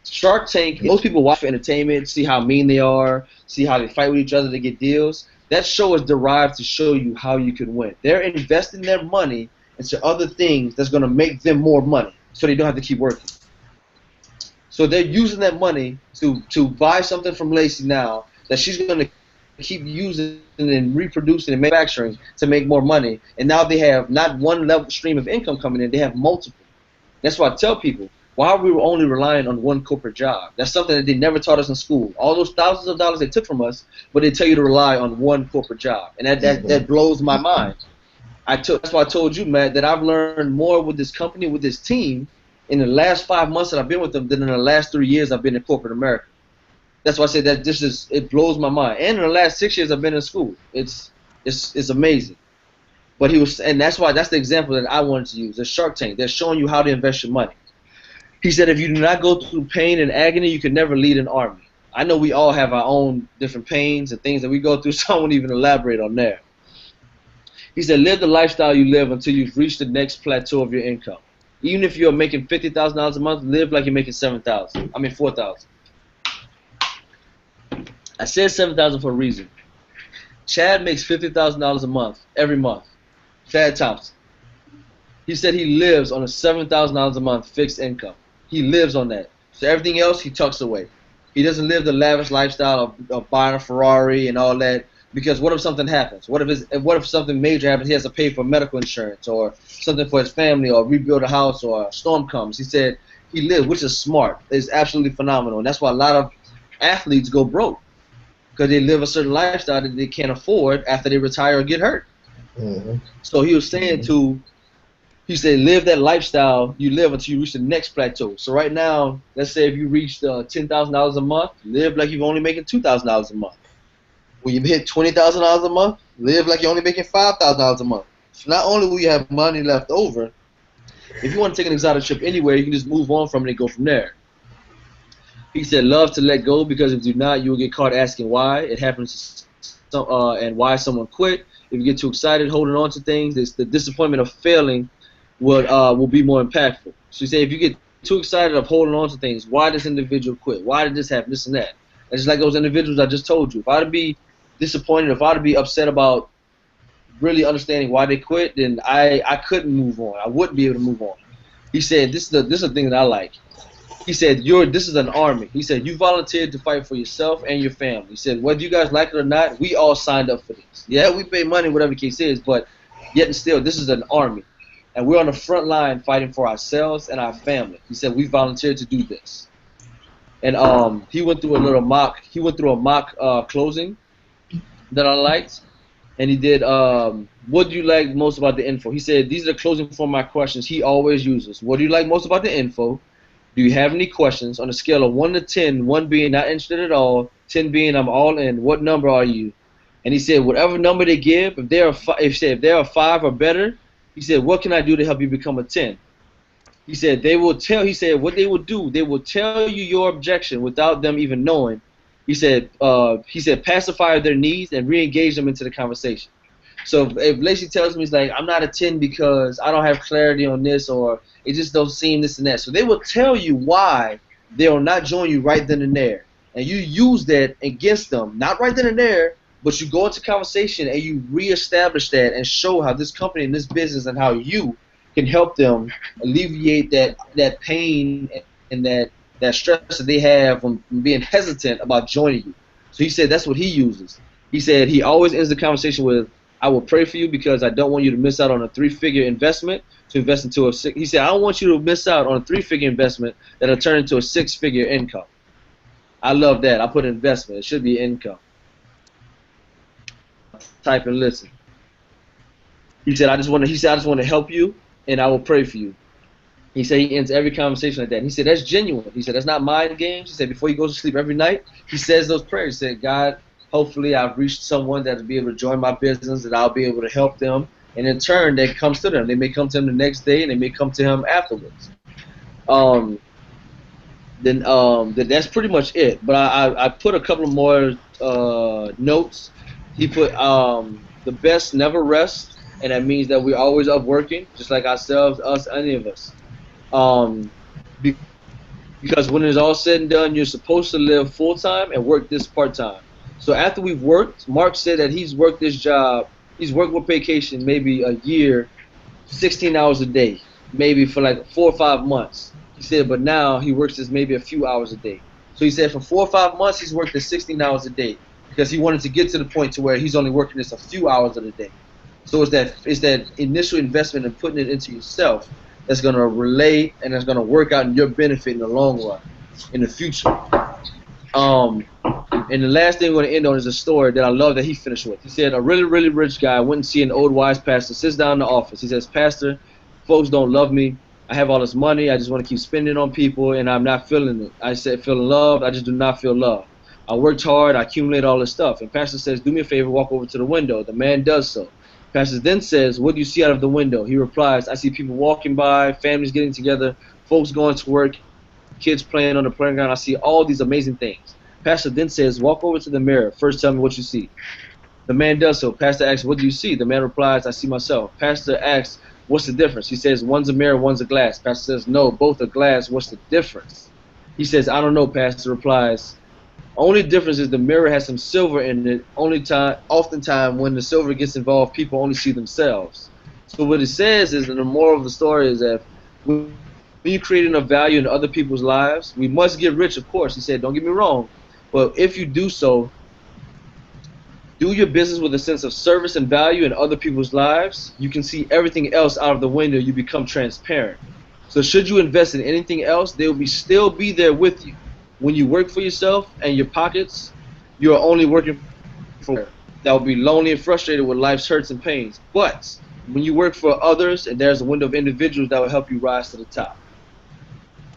Shark Tank, most people watch for entertainment, see how mean they are, see how they fight with each other to get deals. That show is derived to show you how you can win. They're investing their money into other things that's going to make them more money so they don't have to keep working. So they're using that money to buy something from Lacey now that she's going to keep using and reproducing and manufacturing to make more money. And now they have not one level stream of income coming in, they have multiple. That's why I tell people, why are we only relying on one corporate job? That's something that they never taught us in school. All those thousands of dollars they took from us, but they tell you to rely on one corporate job. And that blows my mind. That's why I told you, Matt, that I've learned more with this company, with this team, in the last 5 months that I've been with them than in the last 3 years I've been in corporate America. That's why I say that it blows my mind. And in the last 6 years I've been in school. It's amazing. But that's the example that I wanted to use. The Shark Tank. They're showing you how to invest your money. He said if you do not go through pain and agony, you can never lead an army. I know we all have our own different pains and things that we go through, so I won't even elaborate on there. He said live the lifestyle you live until you've reached the next plateau of your income. Even if you're making $50,000 a month, live like you're making $4,000. I said $7,000 for a reason. Chad makes $50,000 a month, every month. Chad Thompson. He said he lives on a $7,000 a month fixed income. He lives on that. So everything else he tucks away. He doesn't live the lavish lifestyle of buying a Ferrari and all that. Because what if something happens? What if something major happens? He has to pay for medical insurance or something for his family or rebuild a house or a storm comes. He said he lives, which is smart. It's absolutely phenomenal. And that's why a lot of athletes go broke. Because they live a certain lifestyle that they can't afford after they retire or get hurt. So he was saying he said live that lifestyle you live until you reach the next plateau. So right now, let's say if you reach $10,000 a month, live like you're only making $2,000 a month. When you hit $20,000 a month, live like you're only making $5,000 a month. So not only will you have money left over, if you want to take an exotic trip anywhere, you can just move on from it and go from there. He said love to let go because if you do not, you will get caught asking why it happens and why someone quit. If you get too excited holding on to things, the disappointment of failing will be more impactful. So you say if you get too excited of holding on to things, why does this individual quit? Why did this happen? This and that. And just like those individuals I just told you, if I'd be disappointed, if I'd be upset about really understanding why they quit, then I couldn't move on. I wouldn't be able to move on. He said this is the thing that I like. He said this is an army. He said you volunteered to fight for yourself and your family. He said whether you guys like it or not, we all signed up for this. Yeah, we pay money, whatever the case is, but yet and still, this is an army. And we're on the front line fighting for ourselves and our family. He said we volunteered to do this. And he went through a mock closing that I liked. And he did what do you like most about the info? He said these are the closing format questions he always uses. What do you like most about the info? Do you have any questions? On a scale of 1 to 10, 1 being not interested at all, 10 being I'm all in, what number are you? And he said whatever number they give, if they're a 5 or better, he said what can I do to help you become a 10? He said what they will do, they will tell you your objection without them even knowing. He said pacify their needs and re-engage them into the conversation. So if Lacey tells me, it's like, I'm not a 10 because I don't have clarity on this, or it just don't seem this and that. So they will tell you why they will not join you right then and there. And you use that against them, not right then and there, but you go into conversation and you reestablish that and show how this company and this business and how you can help them alleviate that pain and that stress that they have from being hesitant about joining you. So he said that's what he uses. He said he always ends the conversation with, I will pray for you because I don't want you to miss out on a 3-figure investment to invest into a six. He said, I don't want you to miss out on a 3-figure investment that'll turn into a 6-figure income. I love that. I put investment. It should be income. Type and listen. He said, he said, I just want to help you and I will pray for you. He said he ends every conversation like that. And he said, that's genuine. He said, that's not mind games. He said, before he goes to sleep every night, he says those prayers. He said, God, hopefully I've reached someone that will be able to join my business, that I'll be able to help them. And in turn, that comes to them. They may come to him the next day and they may come to him afterwards. That's pretty much it. But I put a couple more notes. He put the best never rest, and that means that we're always up working, just like ourselves, any of us. Because when it's all said and done, you're supposed to live full time and work this part time. So after we've worked, Mark said that he's worked this job. He's worked with vacation maybe a year, 16 hours a day, maybe for like 4 or 5 months. He said, but now he works this maybe a few hours a day. So he said for 4 or 5 months he's worked this 16 hours a day because he wanted to get to the point to where he's only working this a few hours of the day. So it's that initial investment in putting it into yourself that's going to relate and that's going to work out in your benefit in the long run, in the future. And the last thing we're going to end on is a story that I love that he finished with. He said, a really, really rich guy went and see an old wise pastor, sits down in the office. He says, Pastor, folks don't love me. I have all this money. I just want to keep spending on people, and I'm not feeling it. I said, feeling loved. I just do not feel love. I worked hard. I accumulated all this stuff. And Pastor says, do me a favor, walk over to the window. The man does so. Pastor then says, what do you see out of the window? He replies, I see people walking by, families getting together, folks going to work, kids playing on the playground. I see all these amazing things. Pastor then says, walk over to the mirror. First tell me what you see. The man does so. Pastor asks, what do you see? The man replies, I see myself. Pastor asks, what's the difference? He says, one's a mirror, one's a glass. Pastor says, no, both are glass. What's the difference? He says, I don't know. Pastor replies, only difference is the mirror has some silver in it. Oftentimes when the silver gets involved, people only see themselves. So what it says is, and the moral of the story is that when you're creating a value in other people's lives, we must get rich, of course. He said, don't get me wrong. But if you do so, do your business with a sense of service and value in other people's lives, you can see everything else out of the window. You become transparent. So should you invest in anything else, they will still be there with you. When you work for yourself and your pockets, you are only working for that will be lonely and frustrated with life's hurts and pains. But when you work for others, and there's a window of individuals that will help you rise to the top.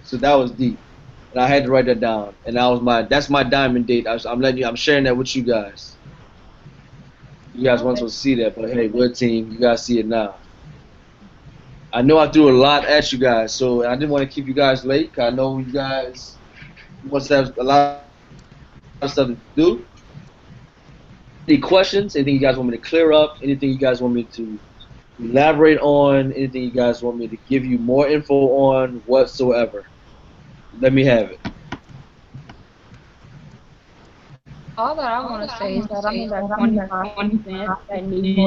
So that was deep. And I had to write that down. And that's my diamond date. I'm sharing that with you guys. You guys weren't supposed to see that, but hey, we're a team. You guys see it now. I know I threw a lot at you guys, so I didn't want to keep you guys late. 'Cause I know you guys must have a lot of stuff to do. Any questions? Anything you guys want me to clear up? Anything you guys want me to elaborate on? Anything you guys want me to give you more info on whatsoever? Let me have it. All that I want to say is that I'm that 25% that need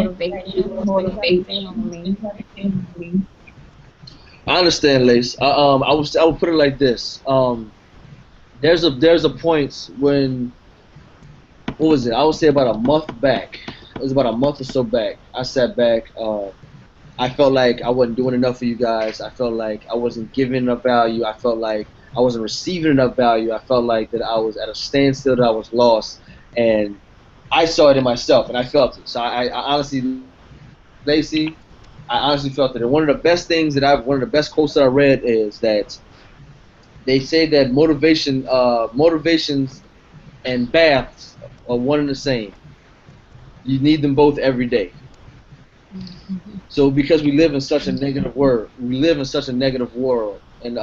motivation. I understand, Lace. I would put it like this. There's a point when, what was it? I would say about a month back. It was about a month or so back. I sat back. I felt like I wasn't doing enough for you guys. I felt like I wasn't giving enough value. I felt like I wasn't receiving enough value. I felt like that I was at a standstill, that I was lost. And I saw it in myself, and I felt it. So I honestly, Lacey, I honestly felt it. And one of the best quotes that I read is that they say that motivations and baths are one and the same. You need them both every day. So because we live in such a negative world, and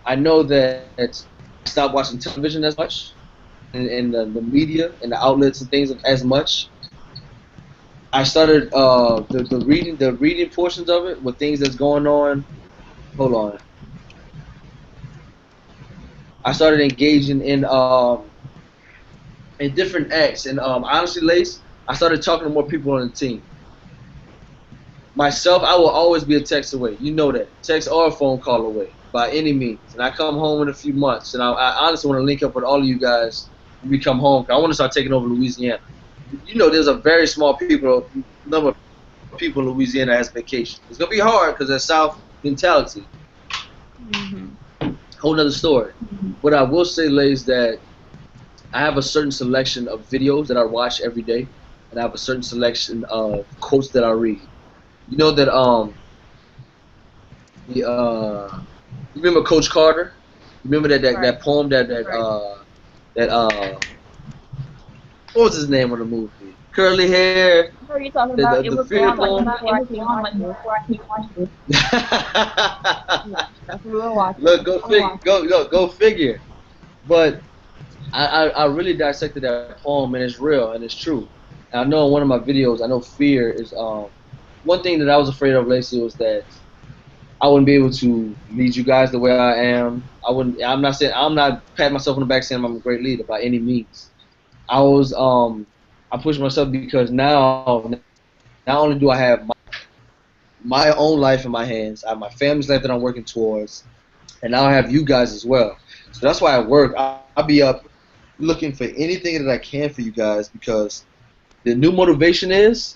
I know that I stopped watching television as much, and the media and the outlets and things as much. I started the reading portions of it with things that's going on. Hold on. I started engaging in different acts, and honestly, Lace, I started talking to more people on the team. Myself, I will always be a text away. You know that. Text or a phone call away, by any means. And I come home in a few months, and I honestly want to link up with all of you guys when we come home. I want to start taking over Louisiana. You know, there's a very small number of people in Louisiana has vacation. It's going to be hard because that's South mentality. Whole nother story. What I will say, ladies, that I have a certain selection of videos that I watch every day, and I have a certain selection of quotes that I read. You know that the you remember Coach Carter? You remember that poem that what was his name on the movie? Curly hair. What are you talking about? It was fear on like poem. before I came on Monday. Yeah, that's what we were watching. Look, go figure. But I really dissected that poem, and it's real and it's true. And I know in one of my videos, I know fear is one thing that I was afraid of, Lacey, was that I wouldn't be able to lead you guys the way I am. I wouldn't. I'm not patting myself on the back saying I'm a great leader by any means. I pushed myself because now not only do I have my own life in my hands, I have my family's life that I'm working towards, and now I have you guys as well. So that's why I work. I'll be up looking for anything that I can for you guys, because the new motivation is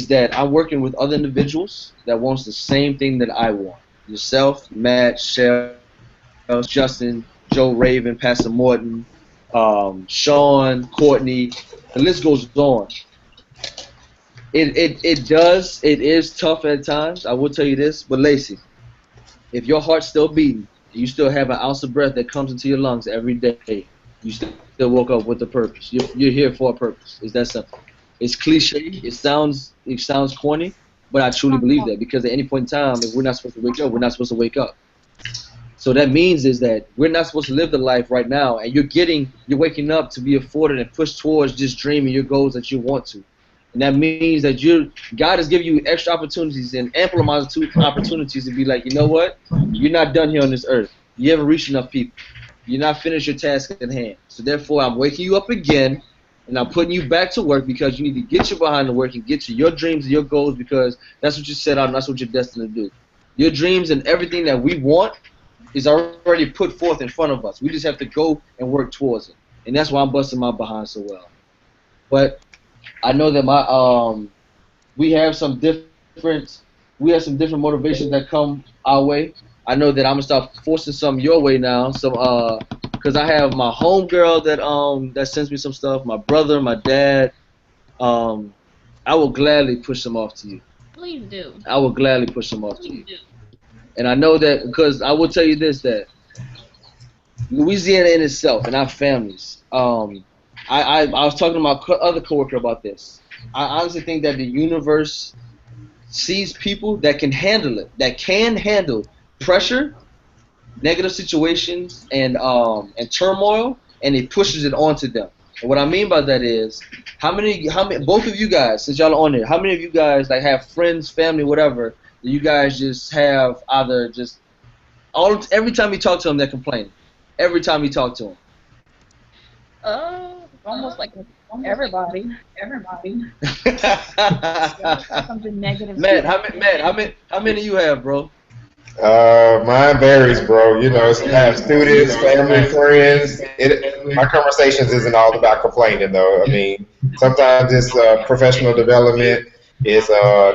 that I'm working with other individuals that wants the same thing that I want. Yourself, Matt, Shell, Justin, Joe Raven, Pastor Morton, Sean, Courtney, the list goes on. It is tough at times, I will tell you this, but Lacey, if your heart's still beating, you still have an ounce of breath that comes into your lungs every day, you still woke up with a purpose. You're here for a purpose. It's that simple. It's cliche, it sounds corny, but I truly believe that, because at any point in time, if we're not supposed to wake up, we're not supposed to wake up. So that means is that we're not supposed to live the life right now, and you're waking up to be afforded and pushed towards just dreaming your goals that you want to. And that means that God has given you extra opportunities and ample amounts of opportunities to be like, you know what? You're not done here on this earth. You haven't reached enough people. You're not finished your task at hand. So therefore, I'm waking you up again, and I'm putting you back to work, because you need to get you behind the work and get to your dreams and your goals, because that's what you set out and that's what you're destined to do. Your dreams and everything that we want is already put forth in front of us. We just have to go and work towards it. And that's why I'm busting my behind so well. But I know that we have some different motivations that come our way. I know that I'm gonna start forcing some your way now. So because I have my homegirl that sends me some stuff, my brother, my dad. I will gladly push them off to you. Please do. I will gladly push them off to you. And I know that, because I will tell you this, that Louisiana in itself and our families, I was talking to my other coworker about this. I honestly think that the universe sees people that can handle it, that can handle pressure, negative situations, and turmoil, and it pushes it onto them. And what I mean by that is, how many, both of you guys, since y'all are on there, how many of you guys like have friends, family, whatever, that you guys just have either just every time you talk to them, they're complaining. Every time you talk to them. Almost like everybody. Something negative. Matt, how many you have, bro? Mine varies, bro. You know, I have students, family, friends. My conversations isn't all about complaining, though. I mean, sometimes it's professional development. It's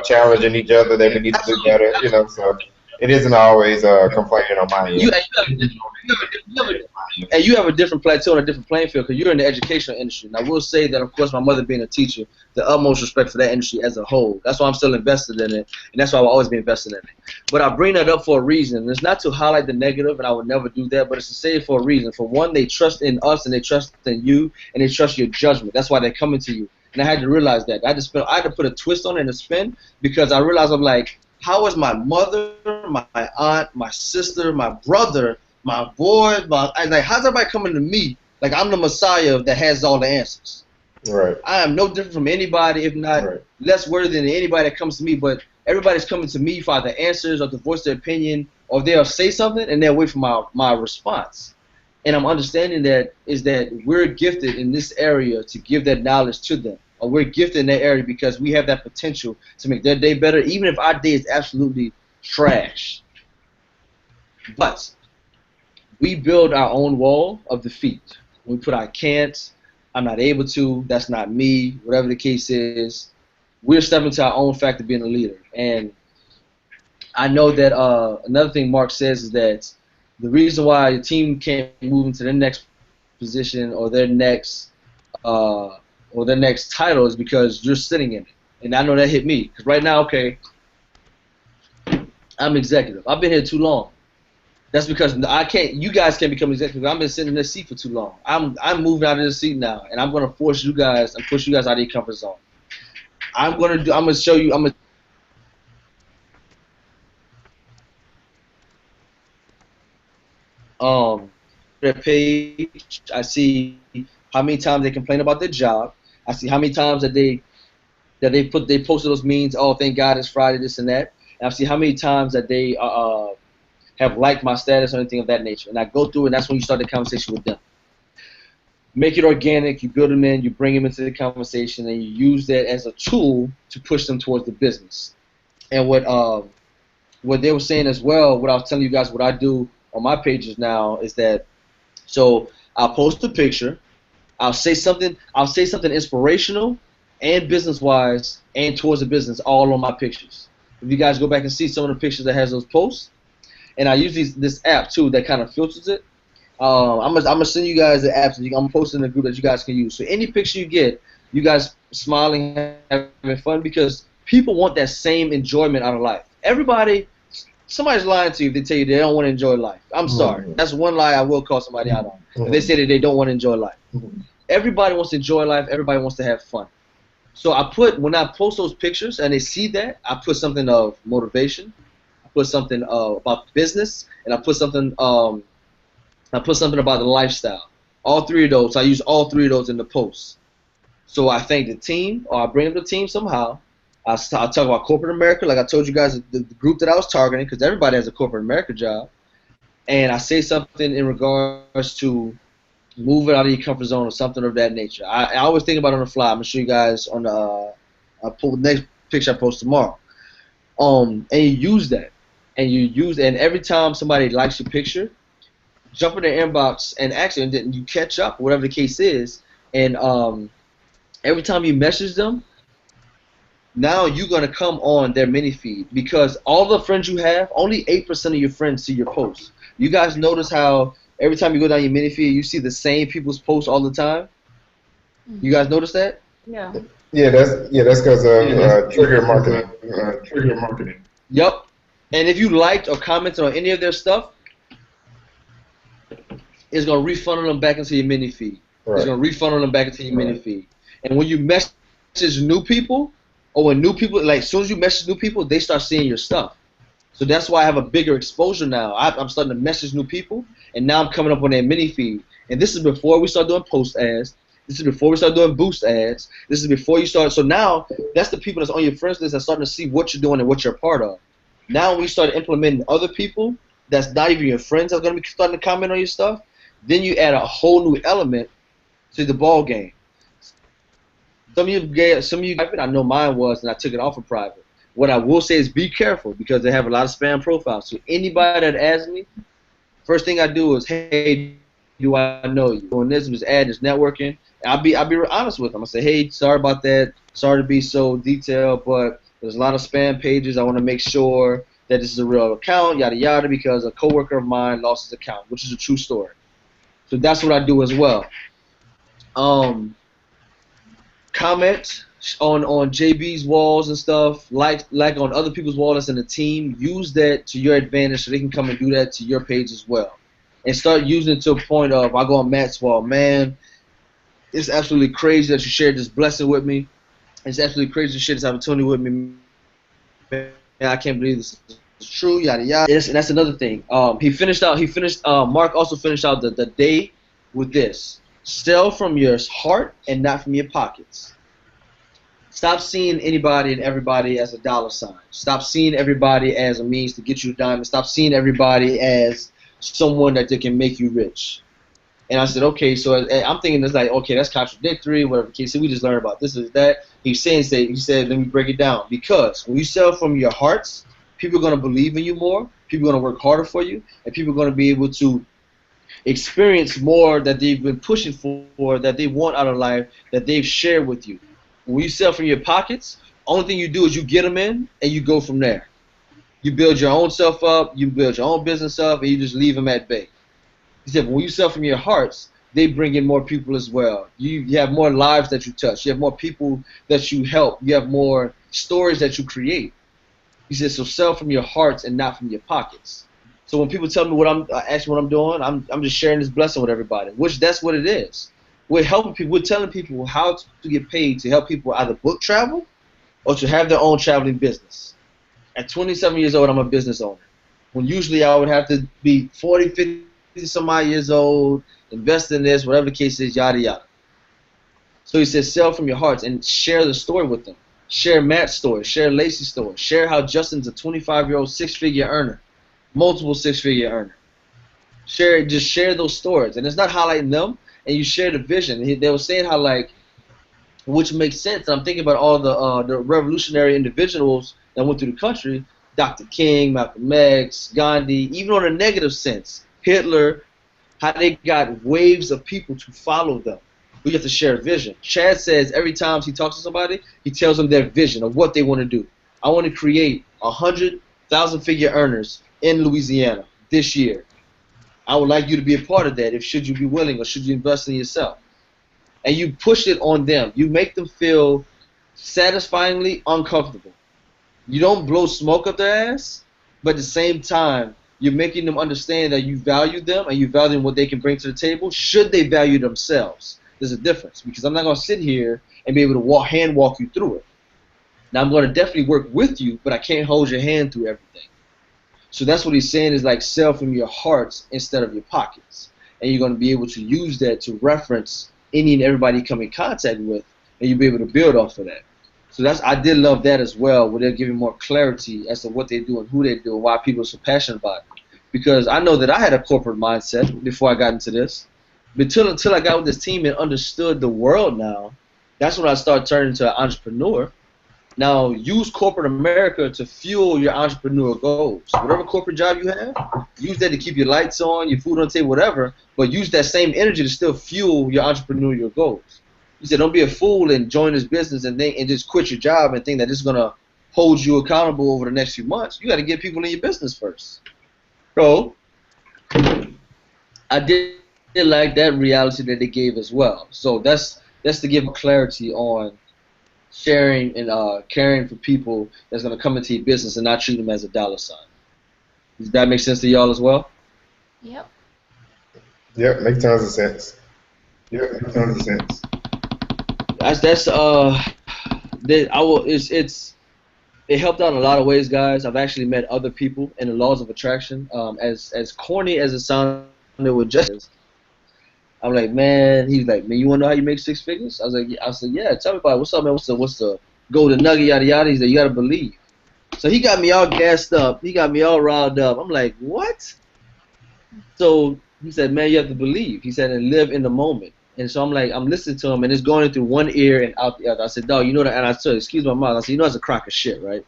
challenging each other that we need to do better. You know, so it isn't always complaining on my end. You have a different plateau and a different playing field, because you're in the educational industry. And I will say that, of course, my mother being a teacher, the utmost respect for that industry as a whole. That's why I'm still invested in it, and that's why I'll always be invested in it. But I bring that up for a reason. It's not to highlight the negative, and I would never do that, but it's to say it for a reason. For one, they trust in us, and they trust in you, and they trust your judgment. That's why they're coming to you. And I had to realize that. I had to put a twist on it and a spin, because I realized, I'm like, how is my mother, my aunt, my sister, my brother, my boy, how's everybody coming to me like I'm the Messiah that has all the answers? Right. I am no different from anybody, if not less worthy than anybody that comes to me, but everybody's coming to me for the answers or to voice their opinion, or they'll say something and they'll wait for my response. And I'm understanding that we're gifted in this area to give that knowledge to them. Or we're gifted in that area because we have that potential to make their day better, even if our day is absolutely trash. But we build our own wall of defeat. We put our can't, I'm not able to, that's not me, whatever the case is. We're stepping to our own fact of being a leader. And I know that another thing Mark says is that the reason why the team can't move into their next position or their next or the next title is because you're sitting in it. And I know that hit me. Because right now, okay, I'm executive. I've been here too long. That's because I can't. You guys can't become executive. I've been sitting in this seat for too long. I'm moving out of this seat now, and I'm gonna force you guys and push you guys out of your comfort zone. I'm gonna show you. Their page. I see how many times they complain about their job. I see how many times that they posted those memes. Oh, thank God it's Friday, this and that. And I see how many times that they have liked my status or anything of that nature. And I go through, and that's when you start the conversation with them. Make it organic. You build them in. You bring them into the conversation, and you use that as a tool to push them towards the business. And what they were saying as well, what I was telling you guys, what I do on my pages now is that, so I'll post a picture. I'll say something inspirational and business-wise and towards the business all on my pictures. If you guys go back and see some of the pictures that has those posts, and I use this app too that kind of filters it. I'm gonna send you guys the apps. I'm posting in a group that you guys can use. So any picture you get, you guys smiling, having fun, because people want that same enjoyment out of life. Somebody's lying to you if they tell you they don't want to enjoy life. I'm sorry. That's one lie I will call somebody out on. If they say that they don't want to enjoy life. Everybody wants to enjoy life. Everybody wants to have fun. So when I post those pictures and they see that, I put something of motivation. I put something about business, and I put something about the lifestyle. All three of those. I use all three of those in the post. So I thank the team, or I bring up the team somehow. I talk about corporate America, like I told you guys, the group that I was targeting, because everybody has a corporate America job. And I say something in regards to moving out of your comfort zone or something of that nature. I always think about it on the fly. I'm going to show you guys on the next picture I post tomorrow. And you use that. And every time somebody likes your picture, jump in their inbox and actually you catch up, whatever the case is. And every time you message them, now you're going to come on their mini feed, because all the friends you have, only 8% of your friends see your posts. You guys notice how every time you go down your mini feed, you see the same people's posts all the time? You guys notice that? Yeah. Yeah, that's because of trigger marketing. Trigger marketing. Yep. And if you liked or commented on any of their stuff, it's going to refunnel them back into your mini feed. Right. It's going to refunnel them back into your mini feed. And when you message new people, or when new people, like as soon as you message new people, they start seeing your stuff. So that's why I have a bigger exposure now. I'm starting to message new people, and now I'm coming up on their mini feed. And this is before we start doing post ads. This is before we start doing boost ads. This is before you start. So now that's the people that's on your friends list that's starting to see what you're doing and what you're a part of. Now when we start implementing other people that's not even your friends that's going to be starting to comment on your stuff, then you add a whole new element to the ball game. Some of you, I know mine was, and I took it off of private. What I will say is be careful, because they have a lot of spam profiles. So anybody that asks me, first thing I do is, hey, do I know you? Doing this ad, this networking. I'll be real honest with them. I say, hey, sorry about that. Sorry to be so detailed, but there's a lot of spam pages. I want to make sure that this is a real account, yada yada, because a coworker of mine lost his account, which is a true story. So that's what I do as well. Comment on JB's walls and stuff, like on other people's walls in the team. Use that to your advantage so they can come and do that to your page as well. And start using it to a point of, I go on Matt's wall, man, it's absolutely crazy that you shared this blessing with me. It's absolutely crazy to share this opportunity with me. Man, I can't believe this is true, yada yada. And that's another thing. Mark also finished out the day with this. Sell from your heart and not from your pockets. Stop seeing anybody and everybody as a dollar sign. Stop seeing everybody as a means to get you a diamond. Stop seeing everybody as someone that they can make you rich. And I said, okay, so I'm thinking it's like, okay, that's contradictory, whatever the case. So we just learned about this is that. He said, let me break it down. Because when you sell from your hearts, people are going to believe in you more. People are going to work harder for you. And people are going to be able to experience more that they've been pushing for, that they want out of life, that they've shared with you. When you sell from your pockets, only thing you do is you get them in and you go from there. You build your own self up, you build your own business up, and you just leave them at bay. He said, when you sell from your hearts, they bring in more people as well. You have more lives that you touch. You have more people that you help. You have more stories that you create. He said, so sell from your hearts and not from your pockets. So when people tell me what I'm actually what I'm doing, I'm just sharing this blessing with everybody, which that's what it is. We're helping people. We're telling people how to get paid to help people either book travel or to have their own traveling business. At 27 years old, I'm a business owner. When usually I would have to be 40, 50 some odd years old, invest in this, whatever the case is, yada yada. So he says, sell from your hearts and share the story with them. Share Matt's story, share Lacey's story, share how Justin's a 25-year-old six-figure earner, multiple six-figure earner. Just share those stories, and it's not highlighting them. And you share the vision. They were saying how like, which makes sense. I'm thinking about all the revolutionary individuals that went through the country: Dr. King, Malcolm X, Gandhi, even on a negative sense, Hitler. How they got waves of people to follow them. We have to share a vision. Chad says every time he talks to somebody, he tells them their vision of what they want to do. I want to create 100,000-figure earners in Louisiana this year. I would like you to be a part of that. If should you be willing, or should you invest in yourself? And you push it on them. You make them feel satisfyingly uncomfortable. You don't blow smoke up their ass, but at the same time, you're making them understand that you value them and you value what they can bring to the table. Should they value themselves? There's a difference, because I'm not going to sit here and be able to hand walk you through it. Now, I'm going to definitely work with you, but I can't hold your hand through everything. So that's what he's saying is like sell from your hearts instead of your pockets. And you're going to be able to use that to reference any and everybody you come in contact with, and you'll be able to build off of that. So I did love that as well, where they're giving more clarity as to what they do and who they do and why people are so passionate about it. Because I know that I had a corporate mindset before I got into this. But until I got with this team and understood the world now, that's when I started turning into an entrepreneur. Now, use corporate America to fuel your entrepreneurial goals. Whatever corporate job you have, use that to keep your lights on, your food on the table, whatever, but use that same energy to still fuel your entrepreneurial goals. He said, don't be a fool and join this business and just quit your job and think that this is going to hold you accountable over the next few months. You got to get people in your business first. So, I did like that reality that they gave as well. So that's to give clarity on sharing and caring for people that's going to come into your business and not treat them as a dollar sign. Does that make sense to y'all as well? Yep. Yep, makes tons of sense. It helped out in a lot of ways, guys. I've actually met other people in the laws of attraction. As corny as it sounded with Justice, I'm like, man. He's like, man, you want to know how you make six figures? I said, yeah. Tell me about it. What's up, man? What's the golden nugget, yada yada? He said, you gotta believe. So he got me all gassed up. He got me all riled up. I'm like, what? So he said, man, you have to believe. He said, and live in the moment. And so I'm like, I'm listening to him, and it's going through one ear and out the other. I said, dog, you know that? And I said, excuse my mouth. I said, you know that's a crock of shit, right?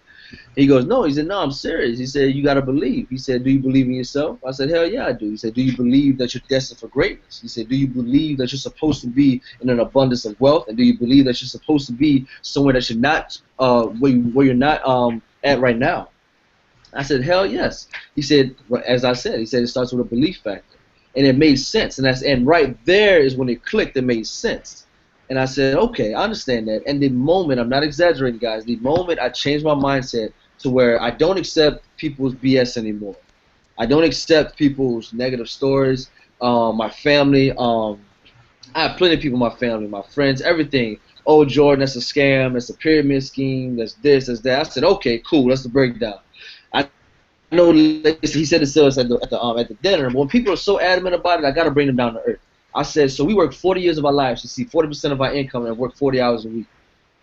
He goes, no. He said, no, I'm serious. He said, you got to believe. He said, do you believe in yourself? I said, hell yeah, I do. He said, do you believe that you're destined for greatness? He said, do you believe that you're supposed to be in an abundance of wealth? And do you believe that you're supposed to be somewhere that you're not, where you're not at right now? I said, hell yes. He said, as I said, he said it starts with a belief factor. And it made sense. And right there is when it clicked, it made sense. And I said, okay, I understand that. And the moment, I'm not exaggerating, guys, the moment I changed my mindset to where I don't accept people's BS anymore. I don't accept people's negative stories. My family, I have plenty of people in my family, my friends, everything. Oh, Jordan, that's a scam, that's a pyramid scheme, that's this, that's that. I said, okay, cool, that's the breakdown. I know he said it to us at the dinner. But when people are so adamant about it, I got to bring them down to earth. I said, so we work 40 years of our lives to see 40% of our income and work 40 hours a week.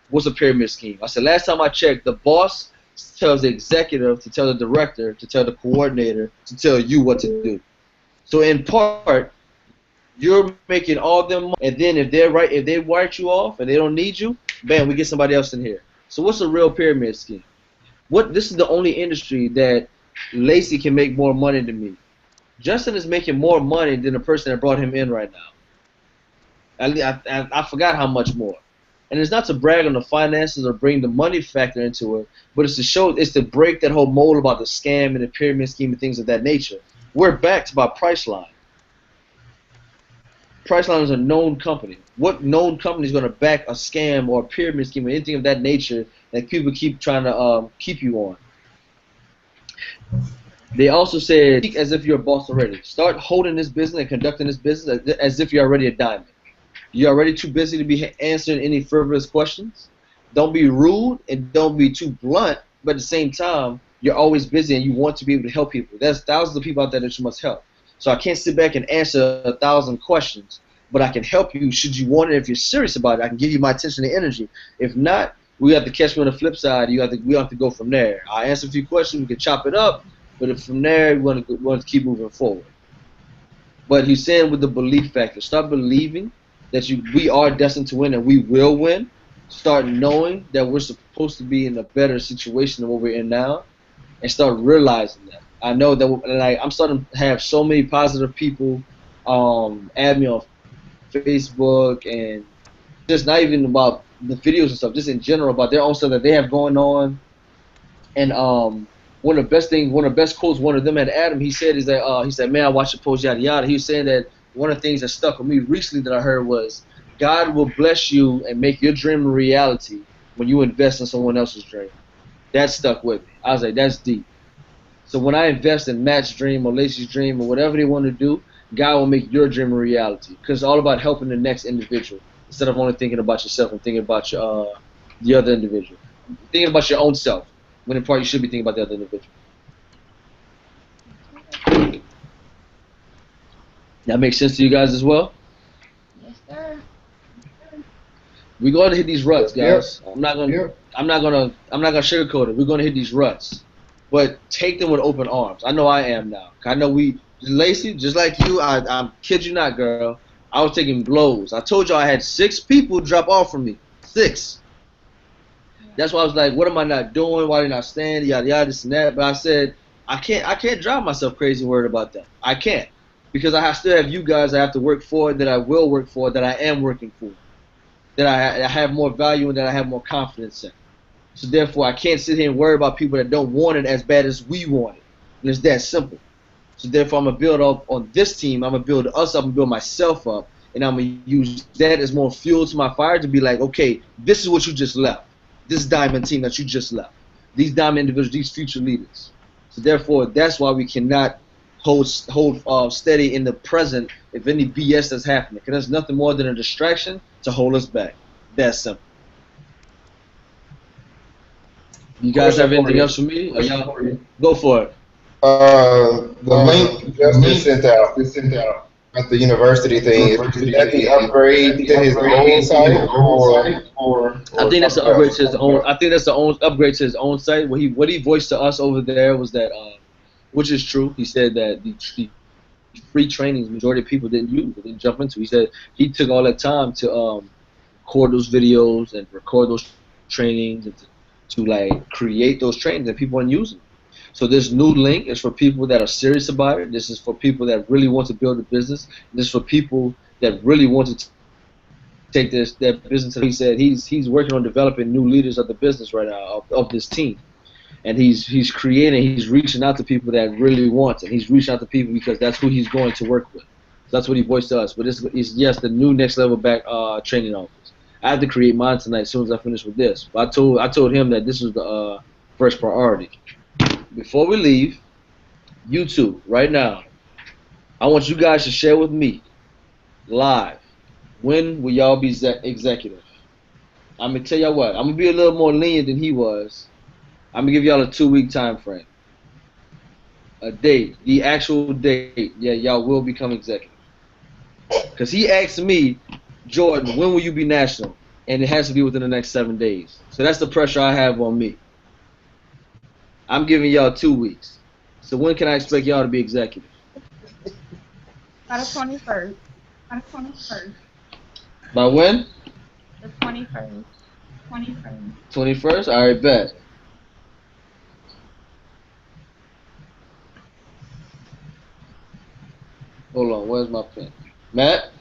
What's a pyramid scheme? I said, last time I checked, the boss tells the executive to tell the director to tell the coordinator to tell you what to do. So in part, you're making all them money, and then if they write you off and they don't need you, bam, we get somebody else in here. So what's a real pyramid scheme? This is the only industry that Lacey can make more money than me. Justin is making more money than the person that brought him in right now. I forgot how much more. And it's not to brag on the finances or bring the money factor into it, but it's to break that whole mold about the scam and the pyramid scheme and things of that nature. We're backed by Priceline. Priceline is a known company. What known company is going to back a scam or a pyramid scheme or anything of that nature that people keep trying to keep you on? They also said, speak as if you're a boss already. Start holding this business and conducting this business as if you're already a diamond. You're already too busy to be answering any frivolous questions. Don't be rude and don't be too blunt, but at the same time, you're always busy and you want to be able to help people. There's thousands of people out there that you must help. So I can't sit back and answer 1,000 questions, but I can help you should you want it. If you're serious about it, I can give you my attention and energy. If not, we have to catch me on the flip side. We have to go from there. I answer a few questions, we can chop it up, but if from there, we want to keep moving forward. But he's saying with the belief factor, start believing that we are destined to win and we will win. Start knowing that we're supposed to be in a better situation than what we're in now, and start realizing that. I know that I'm starting to have so many positive people add me on Facebook, and just not even about the videos and stuff, just in general about their own stuff that they have going on. And one of the best quotes one of them had Adam, he said is that he said, man, I watched the post, yada yada. He was saying that one of the things that stuck with me recently that I heard was, God will bless you and make your dream a reality when you invest in someone else's dream. That stuck with me. I was like, that's deep. So when I invest in Matt's dream or Lacey's dream or whatever they want to do, God will make your dream a reality. Because it's all about helping the next individual instead of only thinking about yourself and thinking about the other individual. Thinking about your own self, when in part you should be thinking about the other individual. That makes sense to you guys as well? Yes, sir. We're going to hit these ruts, guys. Yep. I'm not gonna sugarcoat it. We're going to hit these ruts, but take them with open arms. I know I am now. I know Lacey, just like you. I kid you not, girl. I was taking blows. I told you I had 6 people drop off from me. 6. That's why I was like, what am I not doing? Why didn't I stand? Yada yada, this and that. But I said, I can't drive myself crazy and worried about that. I can't, because I still have you guys I have to work for, that I will work for, that I am working for, that I have more value and that I have more confidence in. So therefore, I can't sit here and worry about people that don't want it as bad as we want it. And it's that simple. So therefore, I'm going to build up on this team. I'm going to build us up and build myself up. And I'm going to use that as more fuel to my fire to be like, okay, this is what you just left. This diamond team that you just left. These diamond individuals, these future leaders. So therefore, that's why we cannot hold steady in the present if any BS that's happening. Because there's nothing more than a distraction to hold us back. That's simple. You guys have anything else for me? Go for it. The link Justin sent out at the university thing, is that the upgrade to his own site, or I think that's the upgrade to his own. I think that's the upgrade to his own site. What he voiced to us over there was that, which is true. He said that the free trainings, majority of people didn't use, didn't jump into. He said he took all that time to record those videos and record those trainings and to like create those trainings that people aren't using. So this new link is for people that are serious about it. This is for people that really want to build a business. This is for people that really want to take their business. He said he's working on developing new leaders of the business right now, of this team. And he's reaching out to people that really want it. He's reaching out to people because that's who he's going to work with. So that's what he voiced to us. But it's yes, the new next level back training office. I have to create mine tonight as soon as I finish with this. But I told him that this was the first priority. Before we leave, YouTube, right now, I want you guys to share with me, live, when will y'all be executive? I'm going to tell y'all what, I'm going to be a little more lenient than he was. I'm going to give y'all a 2-week time frame. A date, the actual date, yeah, y'all will become executive. Because he asked me, Jordan, when will you be national? And it has to be within the next 7 days. So that's the pressure I have on me. I'm giving y'all 2 weeks. So when can I expect y'all to be executive? By the 21st. By the 21st. By when? The 21st. 21st. 21st? All right, bet. Hold on, where's my pen? Matt?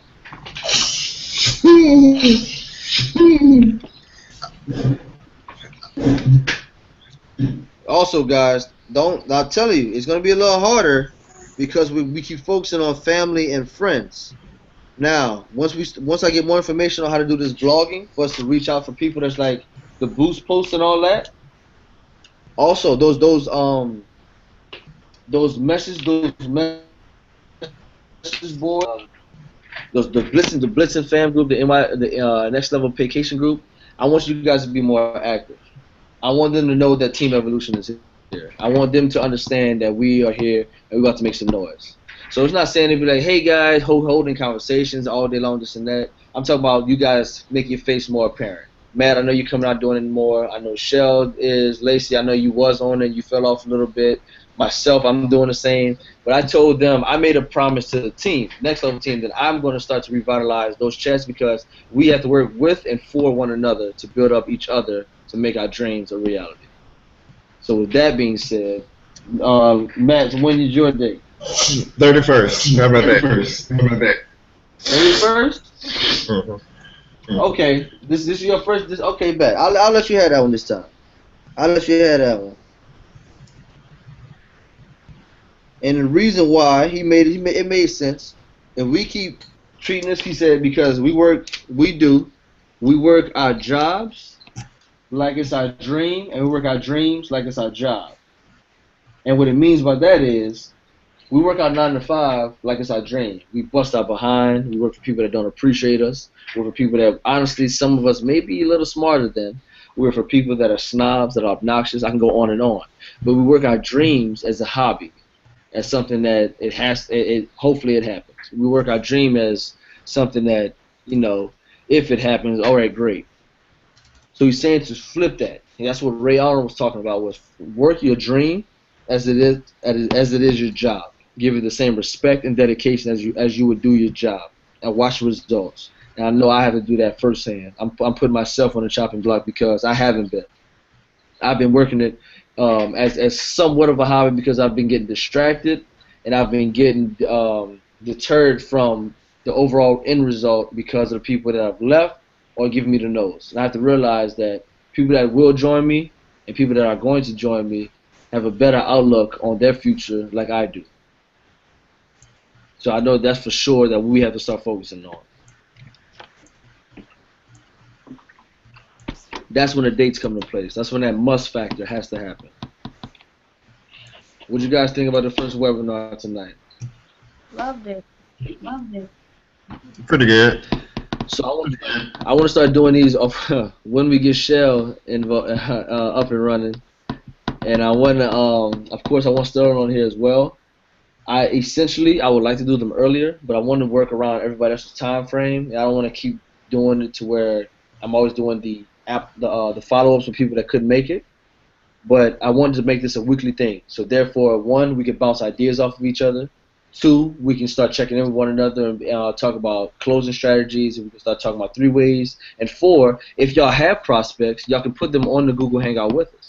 Also, guys, I'll tell you, it's going to be a little harder because we keep focusing on family and friends. Now, once I get more information on how to do this blogging, for us to reach out for people that's like the boost posts and all that. Also, those message board, the Blitzen fam group, the next level vacation group. I want you guys to be more active. I want them to know that Team Evolution is here. I want them to understand that we are here and we're about to make some noise. So it's not saying to be like, hey guys, holding conversations all day long, this and that. I'm talking about you guys making your face more apparent. Matt, I know you're coming out doing it more. I know Shell is. Lacey, I know you was on it. You fell off a little bit. Myself, I'm doing the same. But I told them, I made a promise to the team, next level team, that I'm going to start to revitalize those chats because we have to work with and for one another to build up each other to make our dreams a reality. So with that being said, Matt, when is your day? 31st. How about that? 31st? Okay, this is your first. Okay, bet. I'll let you have that one this time. I'll let you have that one. And the reason why it made sense. If we keep treating this, he said, because we work our jobs like it's our dream, and we work our dreams like it's our job. And what it means by that is, we work our 9 to 5 like it's our dream. We bust our behind. We work for people that don't appreciate us. We work for people that, honestly, some of us may be a little smarter than. We work for people that are snobs, that are obnoxious. I can go on and on. But we work our dreams as a hobby, as something that hopefully it happens. We work our dream as something that, if it happens, all right, great. So he's saying to flip that. And that's what Ray Arnold was talking about, was work your dream as it is your job. Give it the same respect and dedication as you would do your job, and watch the results. And I know I have to do that firsthand. I'm putting myself on the chopping block because I haven't been. I've been working it as somewhat of a hobby because I've been getting distracted and I've been getting deterred from the overall end result because of the people that have left or giving me the nose. And I have to realize that people that will join me and people that are going to join me have a better outlook on their future like I do. So I know that's for sure that we have to start focusing on. That's when the dates come into place. That's when that must factor has to happen. What do you guys think about the first webinar tonight? Loved it. Pretty good. So I want to start doing these when we get Shell up and running. And I want to, of course, I want Sterling on here as well. I would like to do them earlier, but I want to work around everybody else's time frame. And I don't want to keep doing it to where I'm always doing the follow-ups with people that couldn't make it. But I wanted to make this a weekly thing. So therefore, 1, we can bounce ideas off of each other. 2, we can start checking in with one another and talk about closing strategies. And we can start talking about 3 ways. And 4, if y'all have prospects, y'all can put them on the Google Hangout with us.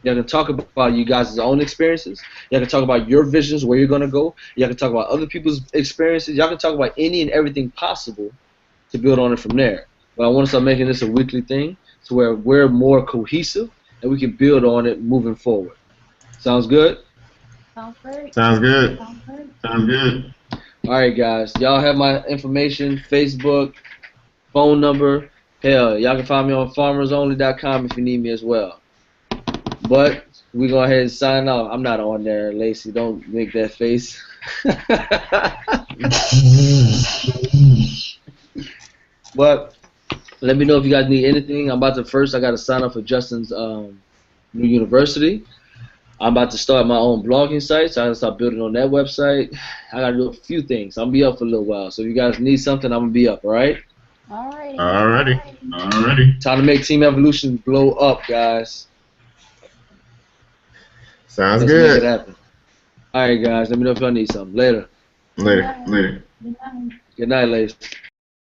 Y'all can talk about you guys' own experiences. Y'all can talk about your visions, where you're going to go. Y'all can talk about other people's experiences. Y'all can talk about any and everything possible to build on it from there. But I want to start making this a weekly thing to where we're more cohesive and we can build on it moving forward. Sounds good? Sounds great. Sounds good. All right, guys. Y'all have my information, Facebook, phone number. Hell, y'all can find me on farmersonly.com if you need me as well. But we go ahead and sign off. I'm not on there, Lacey. Don't make that face. But let me know if you guys need anything. I got to sign up for Justin's new university. I'm about to start my own blogging site, so I got to start building on that website. I got to do a few things. I'll be up for a little while. So if you guys need something, I'm going to be up, all right? Alrighty. Time to make Team Evolution blow up, guys. Sounds Let's good. make it happen. All right, guys. Let me know if y'all need something. Later. Later. Good night. Good night, ladies.